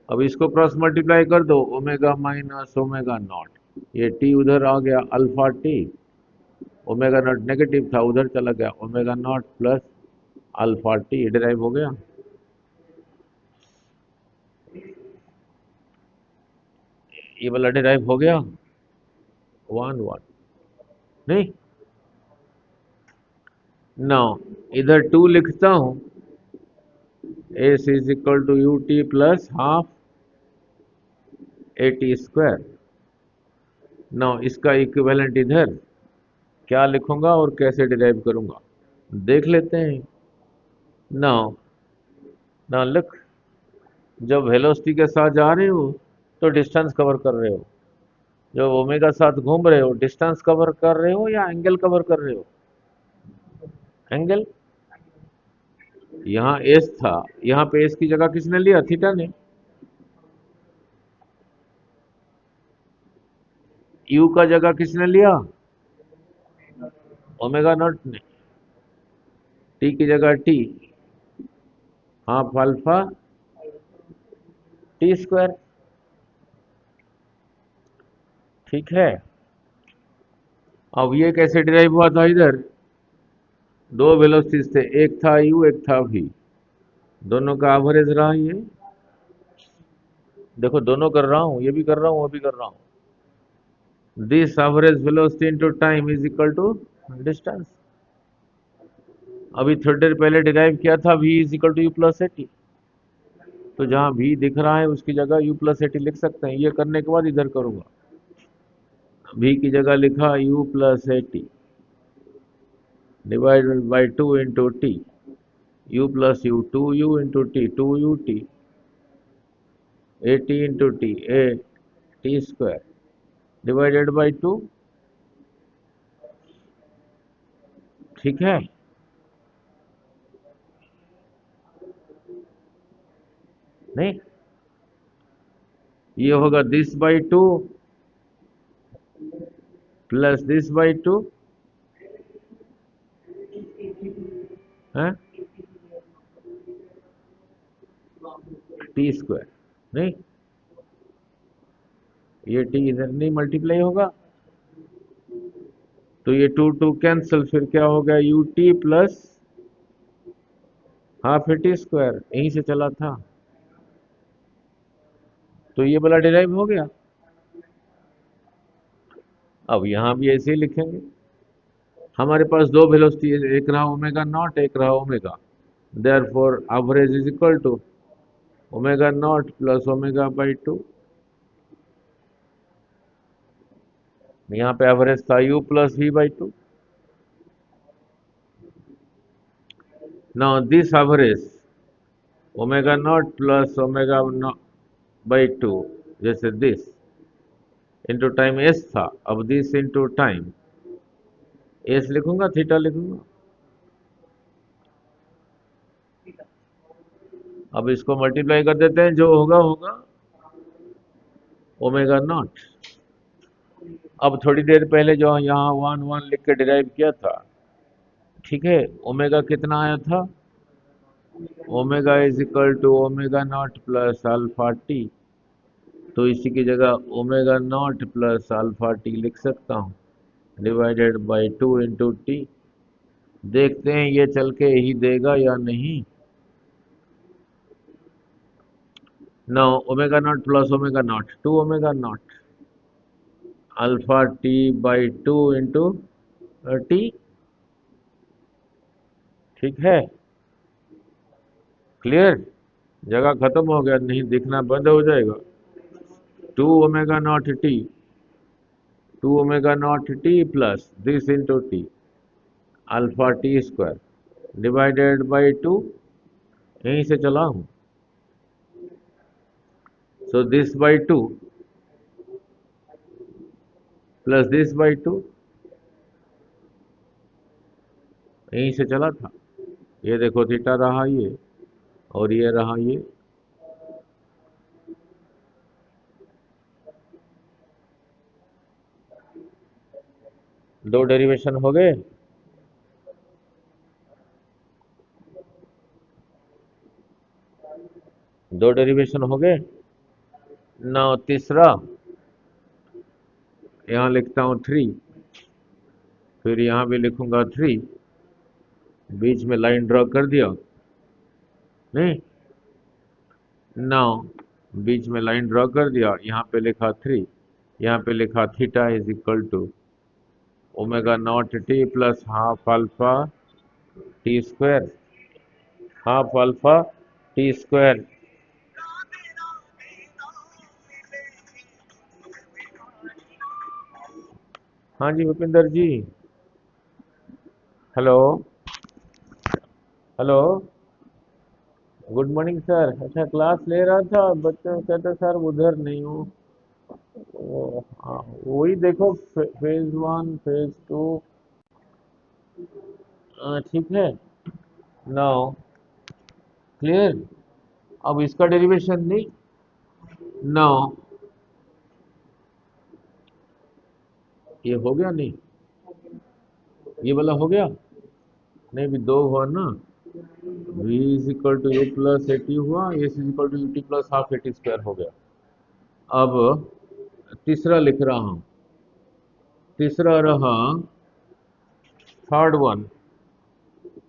[SPEAKER 1] अब इसको क्रॉस मल्टीप्लाई कर दो, ओमेगा माइनस ओमेगा नॉट, ये टी उधर आ गया alpha t, omega not negative था उधर चला गया omega not plus alpha t, derive हो गया। ये वाला डिराइव हो गया, वन वन नहीं। नाउ इधर टू लिखता हूं, s is equal to U T plus half A T square. Now इसका इक्विवेलेंट इधर क्या लिखूंगा और कैसे डिराइव करूंगा देख लेते हैं। नाउ नाउ लुक, जब वेलोसिटी के साथ जा रहे हो तो डिस्टेंस कवर कर रहे हो, जब ओमेगा साथ घूम रहे हो डिस्टेंस कवर कर रहे हो या एंगल कवर कर रहे हो? एंगल। यहाँ एस था, यहाँ पे एस की जगह किसने लिया? थीटा ने। यू का जगह किसने लिया? ओमेगा नॉट ने। टी की जगह T, half alpha t square. ठीक है। अब ये कैसे डिराइव हुआ था? इधर दो वेलोसिटीज थे, एक था यू एक था वी, दोनों का एवरेज रहा ये। देखो दोनों कर रहा हूं, ये भी कर रहा हूं वो भी कर रहा हूं। This average velocity into time is equal to distance. अभी थोड़ी देर पहले डिराइव किया था v is equal to you plus a t, तो जहां v दिख रहा है उसकी जगह u प्लस एटी लिख सकते हैं। ये करने के बाद इधर करूंगा, v की जगह लिखा u plus a t divided by two into t, u plus u, two u into t, two you t, a t into t, a T square divided by two. ठीक है। नहीं, ये होगा this by two plus this by two है t square. नहीं, ये T इधर नहीं मल्टीप्लाई होगा, तो ये टू टू कैंसिल, फिर क्या हो गया U T plus half A T square, यहीं से चला था, तो ये वाला डिराइव हो गया। अब यहां भी ऐसे ही लिखेंगे, हमारे पास दो वेलोसिटी है, एक रहा ओमेगा नॉट एक रहा omega, therefore average is equal to omega not plus omega by two. यहाँ पे एवरेज था u plus v by two. Now this average omega not plus omega by two, जैसे दिस इंटू टाइम एस था, अब this into time s लिखूंगा, theta लिखूंगा। अब इसको मल्टीप्लाई कर देते हैं, जो होगा होगा ओमेगा नॉट। अब थोड़ी देर पहले जो यहाँ वन वन लिख के डिराइव किया था, ठीक है, ओमेगा कितना आया था? Omega is equal to omega not plus alpha t, तो इसी की जगह omega not plus alpha t लिख सकता हूँ, divided by two into t. देखते हैं ये चल के ही देगा या नहीं। No, omega not plus omega not, two omega not alpha t by two into t. ठीक है, क्लियर? जगह खत्म हो गया, नहीं दिखना बंद हो जाएगा। Two omega not t, two omega not t plus this into t alpha t square divided by two, यहीं से चला हूं, so this by two plus this by two, यहीं से चला था। ये देखो थीटा रहा ये, और ये रहा ये। दो डेरिवेशन हो गए। दो डेरिवेशन हो गए। नाउ तीसरा, यहाँ लिखता हूँ 3, फिर यहाँ भी लिखूंगा 3, बीच में लाइन ड्रॉ कर दिया। नहीं, नाउ बीच में लाइन ड्रॉ कर दिया, यहाँ पे लिखा 3, यहाँ पे लिखा theta is equal to omega not t plus half alpha t square, half alpha t square. हाँ जी Bhupinder ji. Hello. Hello. Good morning sir. अच्छा, क्लास ले रहा था, बच्चों कहते सर उधर नहीं हूँ। हाँ, वही देखो, फेज 1 फेज 2। ठीक है। Now clear. अब इसका डेरिवेशन नहीं। नाउ ये हो गया नहीं, ये वाला हो गया नहीं, भी दो हुआ ना। v is equal to you plus a t हुआ, s is equal to U T plus half a t square हो गया। अब तीसरा लिख रहा हूं। तीसरा रहा थर्ड वन।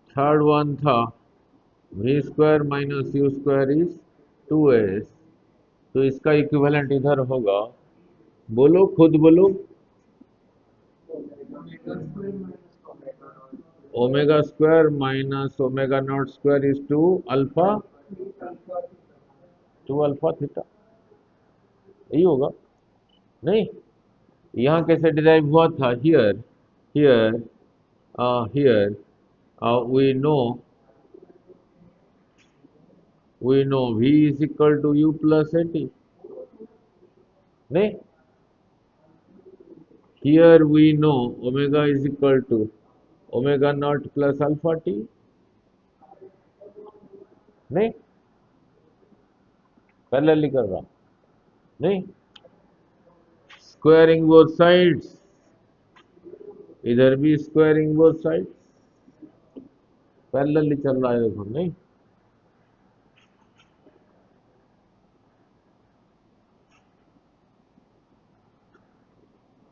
[SPEAKER 1] थर्ड वन था v square minus u square is 2s, तो इसका इक्विवेलेंट इधर होगा। बोलो, खुद बोलो। Omega square minus omega naught square is 2 alpha, 2 alpha theta, यही होगा। नहीं, यहाँ कैसे डिराइव हुआ था? Here, here, here we know, v is equal to u plus at। नहीं, here we know omega is equal to omega naught plus alpha t। नहीं, parallelly कर रहा। नहीं, स्क्वायरिंग बोथ साइड्स, इधर भी स्क्वायरिंग बोथ साइड्स, पैरेलली चल रहा है देखो। नहीं,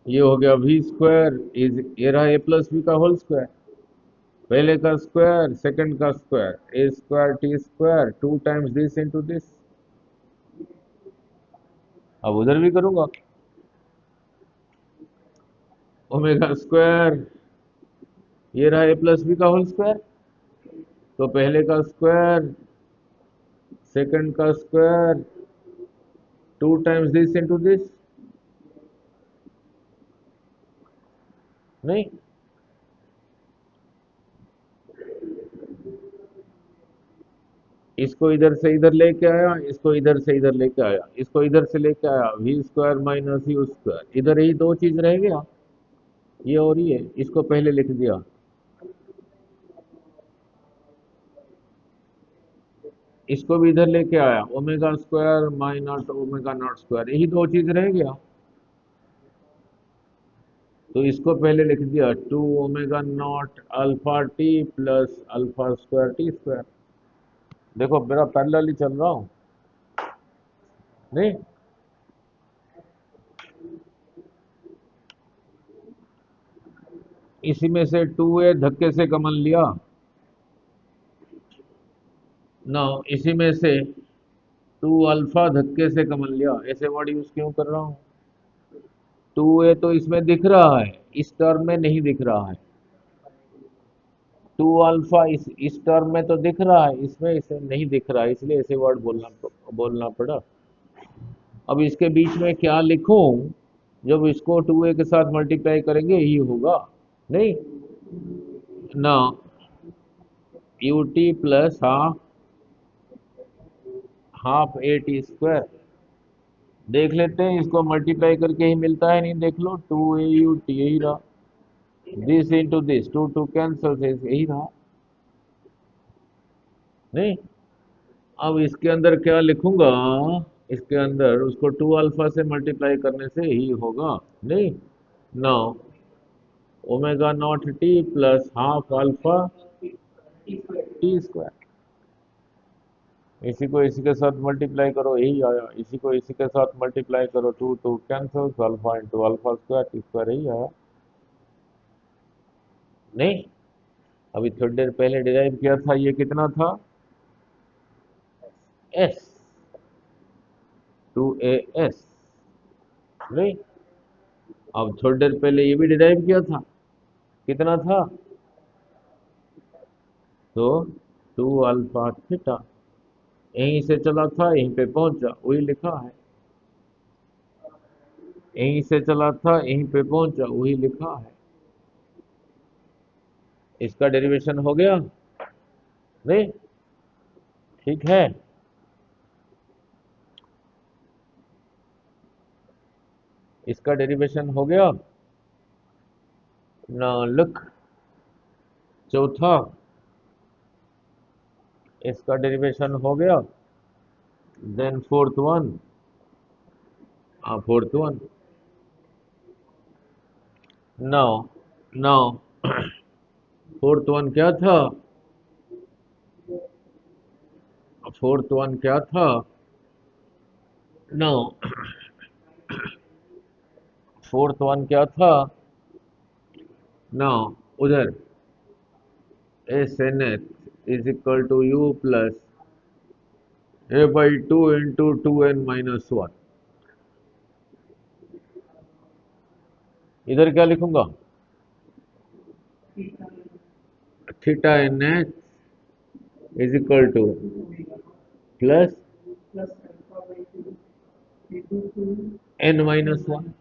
[SPEAKER 1] ये हो गया v स्क्वायर इज, ये रहा a प्लस बी का होल स्क्वायर, पहले का स्क्वायर सेकंड का square, A square t square 2 times this into this. अब उधर भी करूंगा, ओमेगा स्क्वायर, ये रहा ए प्लस बी का होल स्क्वायर, तो पहले का स्क्वायर सेकंड का square 2 times this into this. नहीं, इसको इधर से इधर लेके आया, इसको इधर से इधर लेके आया, इसको इधर से लेके आया, v square minus u square, इधर ही दो चीज रह गया, ये और ये, इसको पहले लिख दिया। इसको भी इधर लेके आया, omega square minus omega naught square, यही दो चीज रह गया, तो इसको पहले लिख दिया 2 omega not alpha T plus alpha square t square. देखो मेरा पैरेलली चल रहा हूं। नहीं, इसी में से 2a धक्के से कमन लिया ना, इसी में से 2 अल्फा धक्के से कमन लिया, ऐसे वर्ड यूज क्यों कर रहा हूं? 2a तो इसमें दिख रहा है, इस टर्म में नहीं दिख रहा है। 2 अल्फा इस टर्म में तो दिख रहा है, इसमें इसे नहीं दिख रहा है, इसलिए ऐसे वर्ड बोलना पड़ा। अब इसके बीच में क्या लिखूं? जब इसको 2a के साथ मल्टीप्लाई करेंगे यही होगा। नहीं, ना, U T plus half, half A T square. देख लेते हैं, इसको मल्टीप्लाई करके ही मिलता है, नहीं देख लो, 2a u t यही रहा, दिस इंटू दिस, 2 कैंसल, यही रहा। नहीं, अब इसके अंदर क्या लिखूंगा? इसके अंदर उसको 2 अल्फा से मल्टीप्लाई करने से ही होगा। नहीं, now omega naught t plus half alpha t square. इसी को इसी के साथ मल्टीप्लाई करो, यही आया। इसी को इसी के साथ मल्टीप्लाई करो, two two cancel, alpha into alpha square t square, यही आया। नहीं, अभी थोड़ी देर पहले डिराइव किया था, ये कितना था? S, two a s. नहीं, अब थोड़ी देर पहले ये भी डिराइव किया था, कितना था? तो टू अल्फा थीटा। यहीं से चला था, यहीं पे पहुंचा, वही लिखा है। यहीं से चला था, यहीं पे पहुंचा, वही लिखा है। इसका डेरिवेशन हो गया? नहीं, ठीक है। इसका डेरिवेशन हो गया ना। लुक, चौथा, इसका डेरिवेशन हो गया। Then fourth one, fourth one. Now, now fourth one क्या था? फोर्थ वन क्या था? नाउ फोर्थ वन क्या था? नाउ उधर S N H is equal to you plus A by two into two N minus one. इधर क्या लिखूंगा? Theta N H is equal to plus N minus one,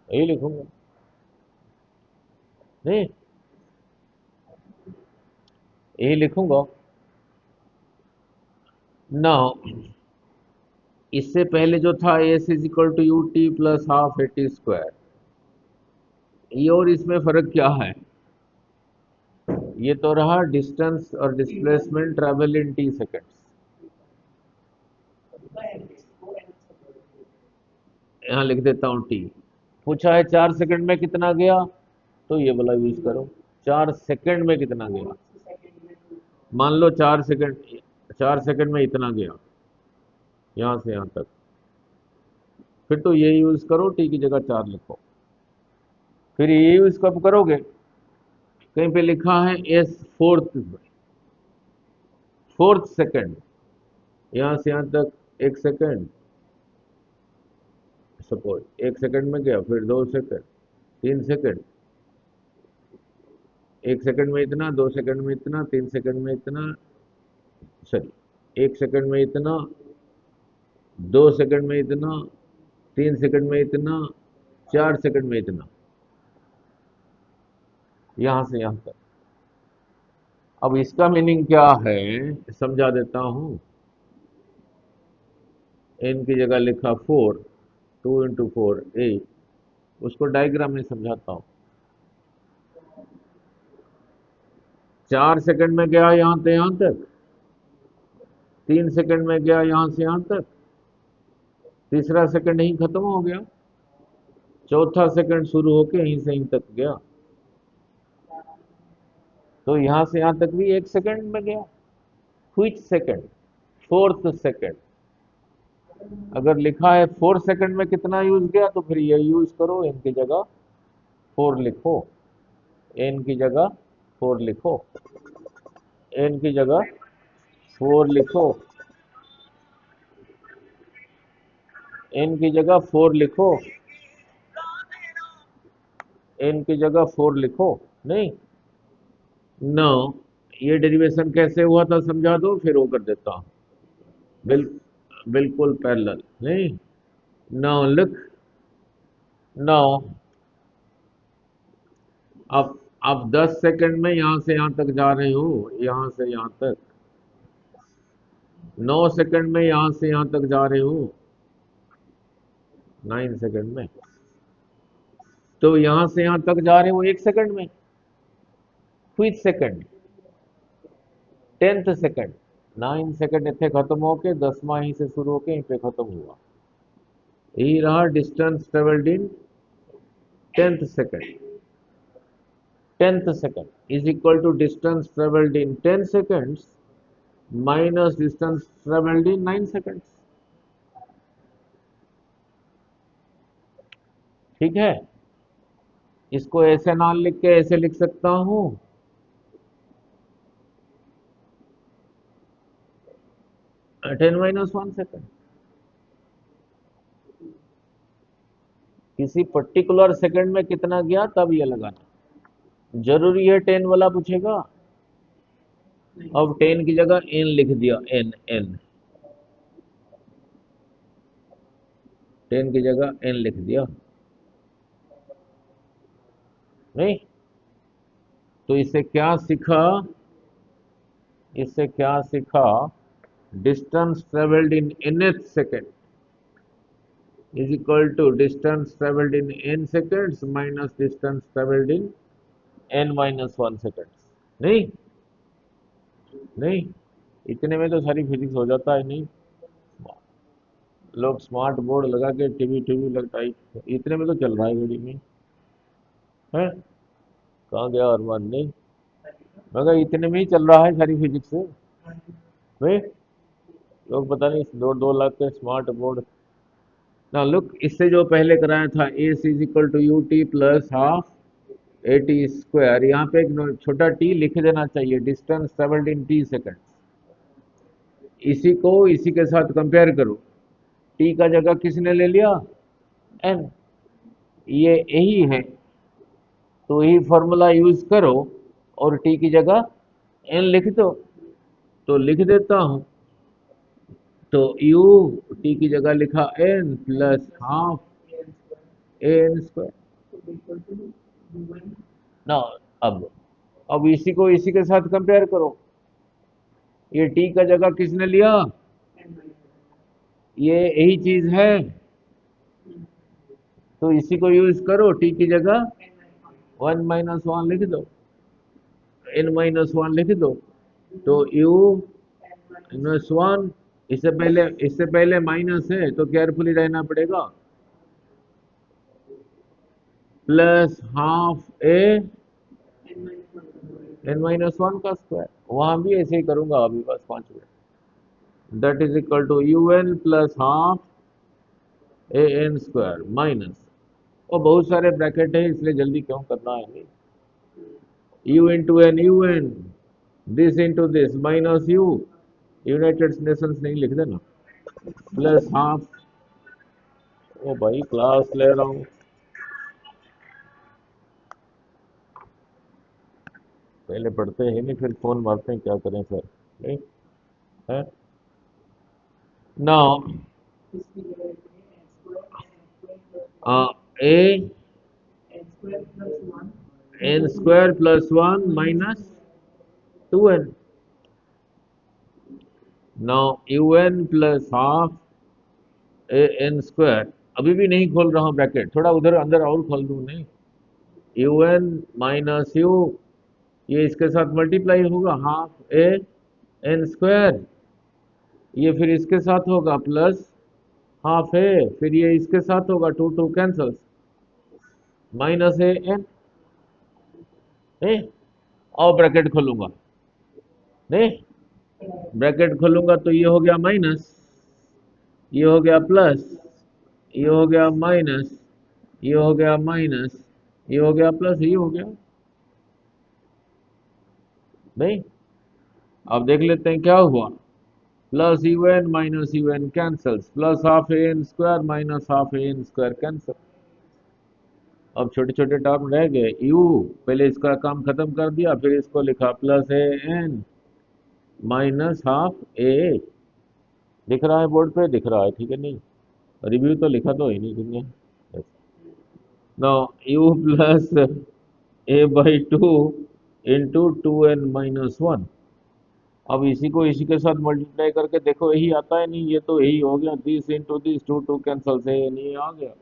[SPEAKER 1] यही लिखूंगा। नहीं, यही लिखूंगा। नाउ इससे पहले जो था S is equal to U T plus half A T square, ये और इसमें फर्क क्या है? ये तो रहा डिस्टेंस और displacement travel in T seconds. यहाँ लिख देता हूँ टी। पूछा है 4 सेकंड में कितना गया, तो ये वाला यूज करो। 4 सेकंड में कितना गया? मान लो 4 सेकंड, 4 सेकंड में इतना गया, यहाँ से यहाँ तक। फिर तो ये यूज करो, टी की जगह 4 लिखो। फिर ये यूज कब करोगे? कहीं पे लिखा है एस फोर्थ, फोर्थ सेकंड, यहाँ से यहाँ तक 1 सेकंड। सपोज 1 सेकंड में गया, फिर 2 सेकंड, 3 सेकंड, 1 सेकंड में इतना, 2 सेकंड में इतना, 3 सेकंड में इतना, सॉरी 1 सेकंड में इतना, 2 सेकंड में इतना, 3 सेकंड में इतना, 4 सेकंड में इतना, यहां से यहां तक। अब इसका मीनिंग क्या है समझा देता हूं। एन की जगह लिखा 4, 2 इंटू 4 8, उसको डायग्राम में समझाता हूं। 4 सेकंड में गया यहां से यहां तक, 3 सेकंड में गया यहां से यहां तक, तीसरा सेकंड यहीं खत्म हो गया, चौथा सेकंड शुरू होके यहीं से यहीं तक गया, तो यहां से यहां तक भी 1 सेकंड में गया। Which second? Fourth second. अगर लिखा है 4 सेकंड में कितना यूज गया, तो फिर ये यूज करो, एन की जगह 4 लिखो, एन की जगह 4 लिखो, एन की जगह 4 लिखो, एन की जगह 4 लिखो, एन की जगह 4 लिखो। नहीं, नो, ये डेरिवेशन कैसे हुआ था समझा दो, फिर वो कर देता हूं। बिल, बिल्कुल पैरेलल। नहीं, नो लुक, नो अब 10 सेकंड में यहां से यहां तक जा रहे हो, यहां से यहां तक। 9 सेकंड में यहां से यहां तक जा रहे हो, 9 सेकंड में। तो यहां से यहां तक जा रहे हो 1 सेकंड में। क्विच सेकंड? 10th second. 9 सेकंड इतने खत्म होके 10वां यहीं से शुरू होके यहीं पे खत्म हुआ, यही रहा distance travelled in 10th second. 10th second is equal to distance traveled in 10 seconds minus distance traveled in 9 seconds. ठीक है, इसको ऐसे ना लिख के ऐसे लिख सकता हूं, 10 - 1 सेकंड। किसी पर्टिकुलर सेकंड में कितना गया तब ये लगाना जरूरी है। 10 वाला पूछेगा, अब 10 की जगह n लिख दिया, n n 10 की जगह n लिख दिया, नहीं? तो इससे क्या सीखा, इससे क्या सीखा, distance travelled in nth second is equal to distance traveled in n seconds minus distance traveled in n minus 1 seconds। नहीं, नहीं, इतने में तो सारी फिजिक्स हो जाता है। नहीं, लोग स्मार्ट बोर्ड लगा के टीवी टीवी लगता है, इतने में तो चल रहा है घड़ी में है। कहाँ गया अरमान? नहीं, मगर इतने में ही चल रहा है सारी फिजिक्स भाई। लोग पता नहीं 2-2 लाख के स्मार्ट बोर्ड ना। लुक, इससे जो पहले कराया था a is equal to U T plus half A T square, यहाँ पे एक छोटा टी लिख देना चाहिए, distance travelled in t second. इसी को इसी के साथ कंपेयर करो, टी का जगह किसने ले लिया? एन। ये यही है, तो यही फॉर्मूला यूज करो और टी की जगह एन लिख दो। तो लिख देता हूं, तो यू टी की जगह लिखा N plus half A N square ना। अब इसी को इसी के साथ कंपेयर करो, ये टी का जगह किसने लिया? ये यही चीज है, तो इसी को यूज करो, टी की जगह 1 - 1 लिख दो, n - 1 लिख दो। तो u -1, इससे पहले माइनस है तो केयरफुली रहना पड़ेगा, प्लस हाफ ए n - 1 का स्क्वायर। वहां भी ऐसे ही करूंगा अभी, बस 5 minute. That is equal to U N plus half A N square minus, और बहुत सारे ब्रैकेट है इसलिए जल्दी क्यों करना है। नहीं, u into N U N, this into this minus U, United Nations नहीं लिख देना, प्लस हाफ। ओ भाई क्लास ले रहा हूँ, पहले पढ़ते हैं नहीं फिर फोन मारते हैं, क्या करें सर? नहीं है ना। A N square plus 1 minus 2n। Now u N plus half A N square, अभी भी नहीं खोल रहा हूँ ब्रैकेट, थोड़ा उधर अंदर और खोल दूँ। नहीं, यू एन माइनस यू, ये इसके साथ मल्टीप्लाई होगा, हाफ ए एन स्क्वायर, ये फिर इसके साथ होगा प्लस हाफ ए, फिर ये इसके साथ होगा, two two cancels, minus A N. नहीं, और ब्रैकेट खोलूंगा, नहीं, ब्रैकेट खोलूंगा तो ये हो गया माइनस, ये हो गया प्लस, ये हो गया माइनस, ये हो गया माइनस, ये हो गया प्लस, ये हो गया। नहीं, अब देख लेते हैं क्या हुआ, plus U N minus U N cancels, plus half A N square minus half A N square cancel. अब छोटे छोटे टर्म रह गए, यू पहले इसका काम खत्म कर दिया, फिर इसको लिखा plus A N minus half ए, दिख रहा है बोर्ड पे? दिख रहा है, ठीक है। नहीं, रिव्यू तो लिखा तो है नहीं तुमने। Now you plus A by two into 2n - 1। अब इसी को इसी के साथ मल्टीप्लाई करके देखो, यही आता है। नहीं, ये तो यही हो गया, this into this, two two cancel से ये आ गया,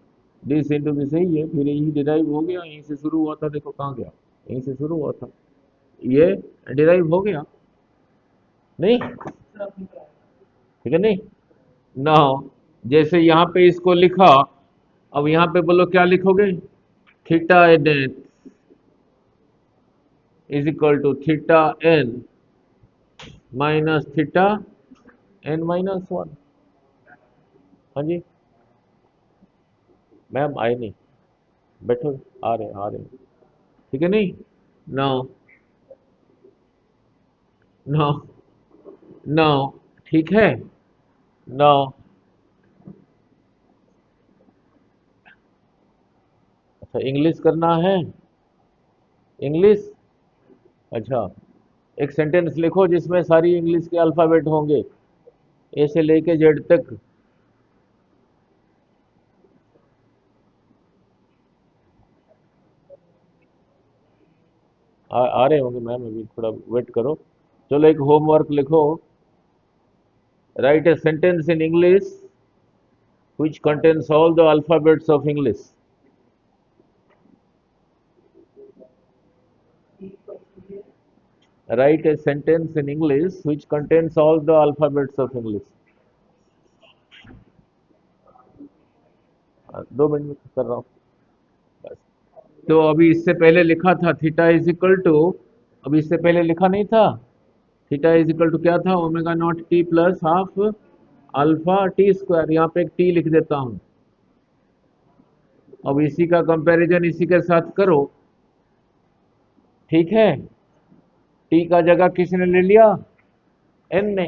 [SPEAKER 1] दिस इंटू दिस यही है, फिर यही डिराइव हो गया, यहीं से शुरू हुआ था, देखो कहाँ गया, यहीं से शुरू हुआ था, ये डिराइव हो गया। नहीं, ठीक है। नहीं, नाउ जैसे यहाँ पे इसको लिखा, अब यहाँ पे बोलो क्या लिखोगे, theta a death, is equal to theta N minus theta N minus one. हाँ जी मैम आए नहीं, बैठो, आ रहे हैं, ठीक है नहीं। नौ नौ नौ ठीक है। नौ अच्छा इंग्लिश करना है, इंग्लिश। अच्छा एक सेंटेंस लिखो जिसमें सारी इंग्लिश के अल्फ़ाबेट होंगे, ए से लेके जेड तक। आ रहे होंगे मैम, अभी थोड़ा वेट करो। चलो एक होमवर्क लिखो, right a sentence in English which contains all the alphabets of English. Write a sentence in English which contains all the alphabets of English. 2 minute में कर रहा हूँ बस। तो अभी इससे पहले लिखा था थीटा इज इक्वल टू, अभी इससे पहले लिखा नहीं था, थीटा इज इक्वल टू क्या था, omega naught t plus half alpha t square. यहाँ पे एक टी लिख देता हूँ। अब इसी का कंपैरिजन इसी के साथ करो, ठीक है। टी का जगह किसने ले लिया, एन ने।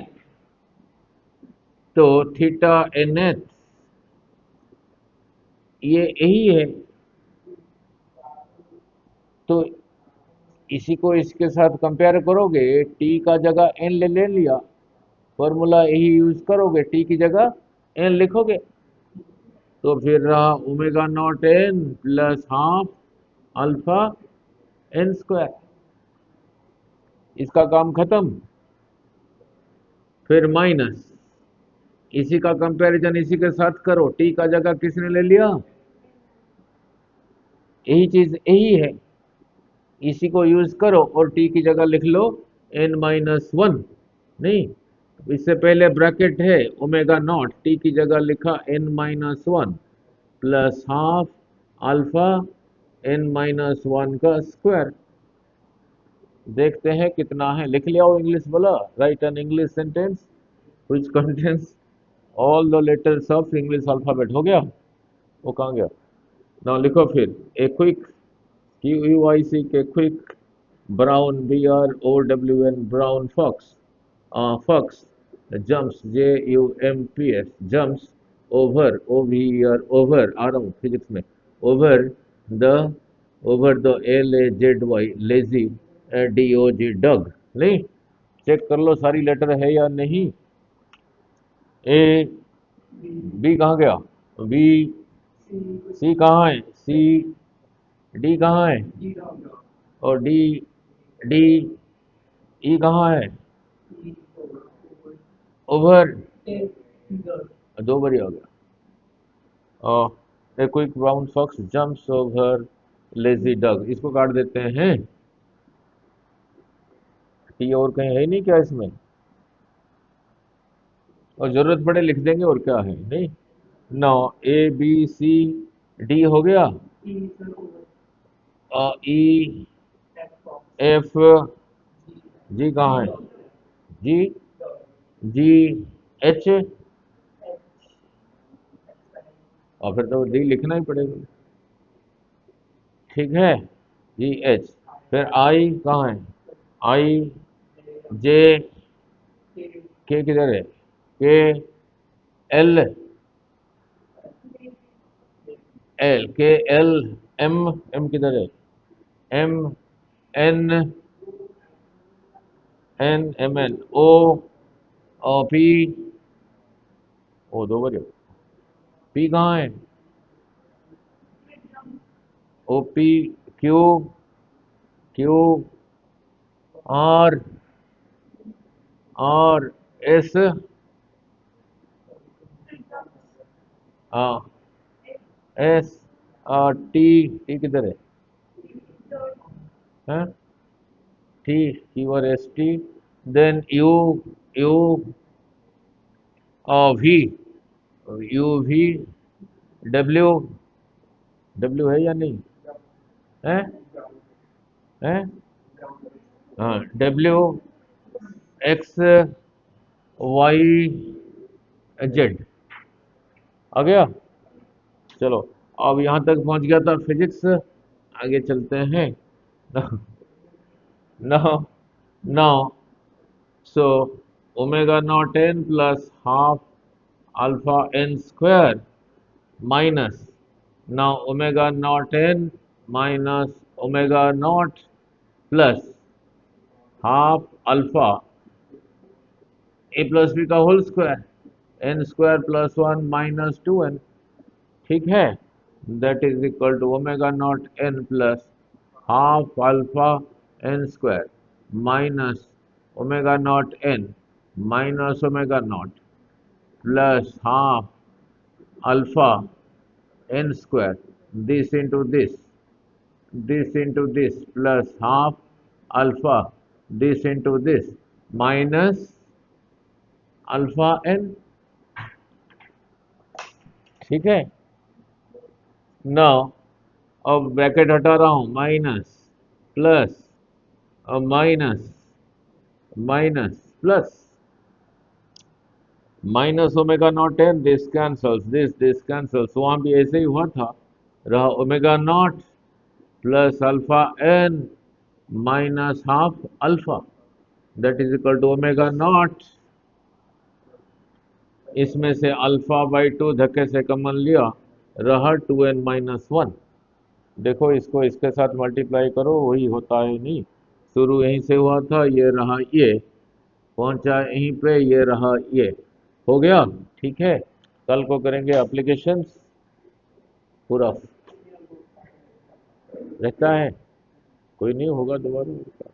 [SPEAKER 1] तो थीटा एन एच ये यही है। तो इसी को इसके साथ कंपेयर करोगे, टी का जगह एन ले लिया, फॉर्मूला यही यूज करोगे, टी की जगह एन लिखोगे, तो फिर रहा omega naught N plus half alpha N square. इसका काम खत्म। फिर माइनस, इसी का कंपैरिजन इसी के साथ करो, टी का जगह किसने ले लिया, यही चीज यही है, इसी को यूज करो और टी की जगह लिख लो एन माइनस वन। नहीं, इससे पहले ब्रैकेट है ओमेगा नॉट, टी की जगह लिखा N minus one plus half alpha N minus one का स्क्वायर। देखते हैं कितना है, लिख लिया हो इंग्लिश बोला, write an English sentence which contains all the letters of English alphabet. हो गया, वो कहाँ गया। नाउ लिखो फिर, a quick Q U I C K quick brown brown brown fox jumps jumps jumps over over over आ रहा हूँ physics में, over the over the lazy dog। नहीं, चेक कर लो सारी लेटर है या नहीं। ए बी कहाँ गया, बी सी कहाँ है, सी डी कहाँ है, और डी डी ई कहाँ है, ओवर, दो बारी हो गया। A quick brown fox jumps over lazy dog, इसको काट देते हैं। टी और कहीं है नहीं क्या इसमें, और जरूरत पड़े लिख देंगे, और क्या है नहीं। No, A B C D हो गया, ई एफ जी कहाँ है, जी जी एच, और फिर तो डी लिखना ही पड़ेगा, ठीक है, जी एच। फिर आई कहाँ है, आई जे के किधर है, K L L K L M M किधर है, M N N M N O P, O दो बार, पी कहाँ है, O P Q Q R R S, हाँ एस टी टी किधर है, हैं T Q R S T, then U U V U V W, W है या नहीं है, हैं हाँ, डब्ल्यू एक्स वाई जेड आ गया। चलो, अब यहाँ तक पहुँच गया था फिजिक्स, आगे चलते हैं। now now so omega naught n plus half alpha n square minus, now omega naught n minus omega naught plus half alpha a plus b का whole square n square plus one minus two N, ठीक है, that is equal to omega naught N plus half alpha N square minus omega naught N minus omega not plus half alpha n square, this into this plus half alpha this into this minus alpha n, ठीक है। Now अब bracket हटा रहा हूं, minus plus minus minus plus minus omega naught N, this cancels, वहां भी ऐसे ही हुआ था, रहा omega not plus alpha N minus half alpha, that is equal to omega naught, इसमें से अल्फा बाई टू धक्के से कॉमन लिया, रहा टू एन माइनस वन। देखो इसको इसके साथ मल्टीप्लाई करो, वही होता है, नहीं शुरू यहीं से हुआ था, ये रहा ये, पहुंचा यहीं पे, ये रहा ये, हो गया, ठीक है। कल को करेंगे एप्लीकेशंस, पूरा रहता है, कोई नहीं होगा दोबारा।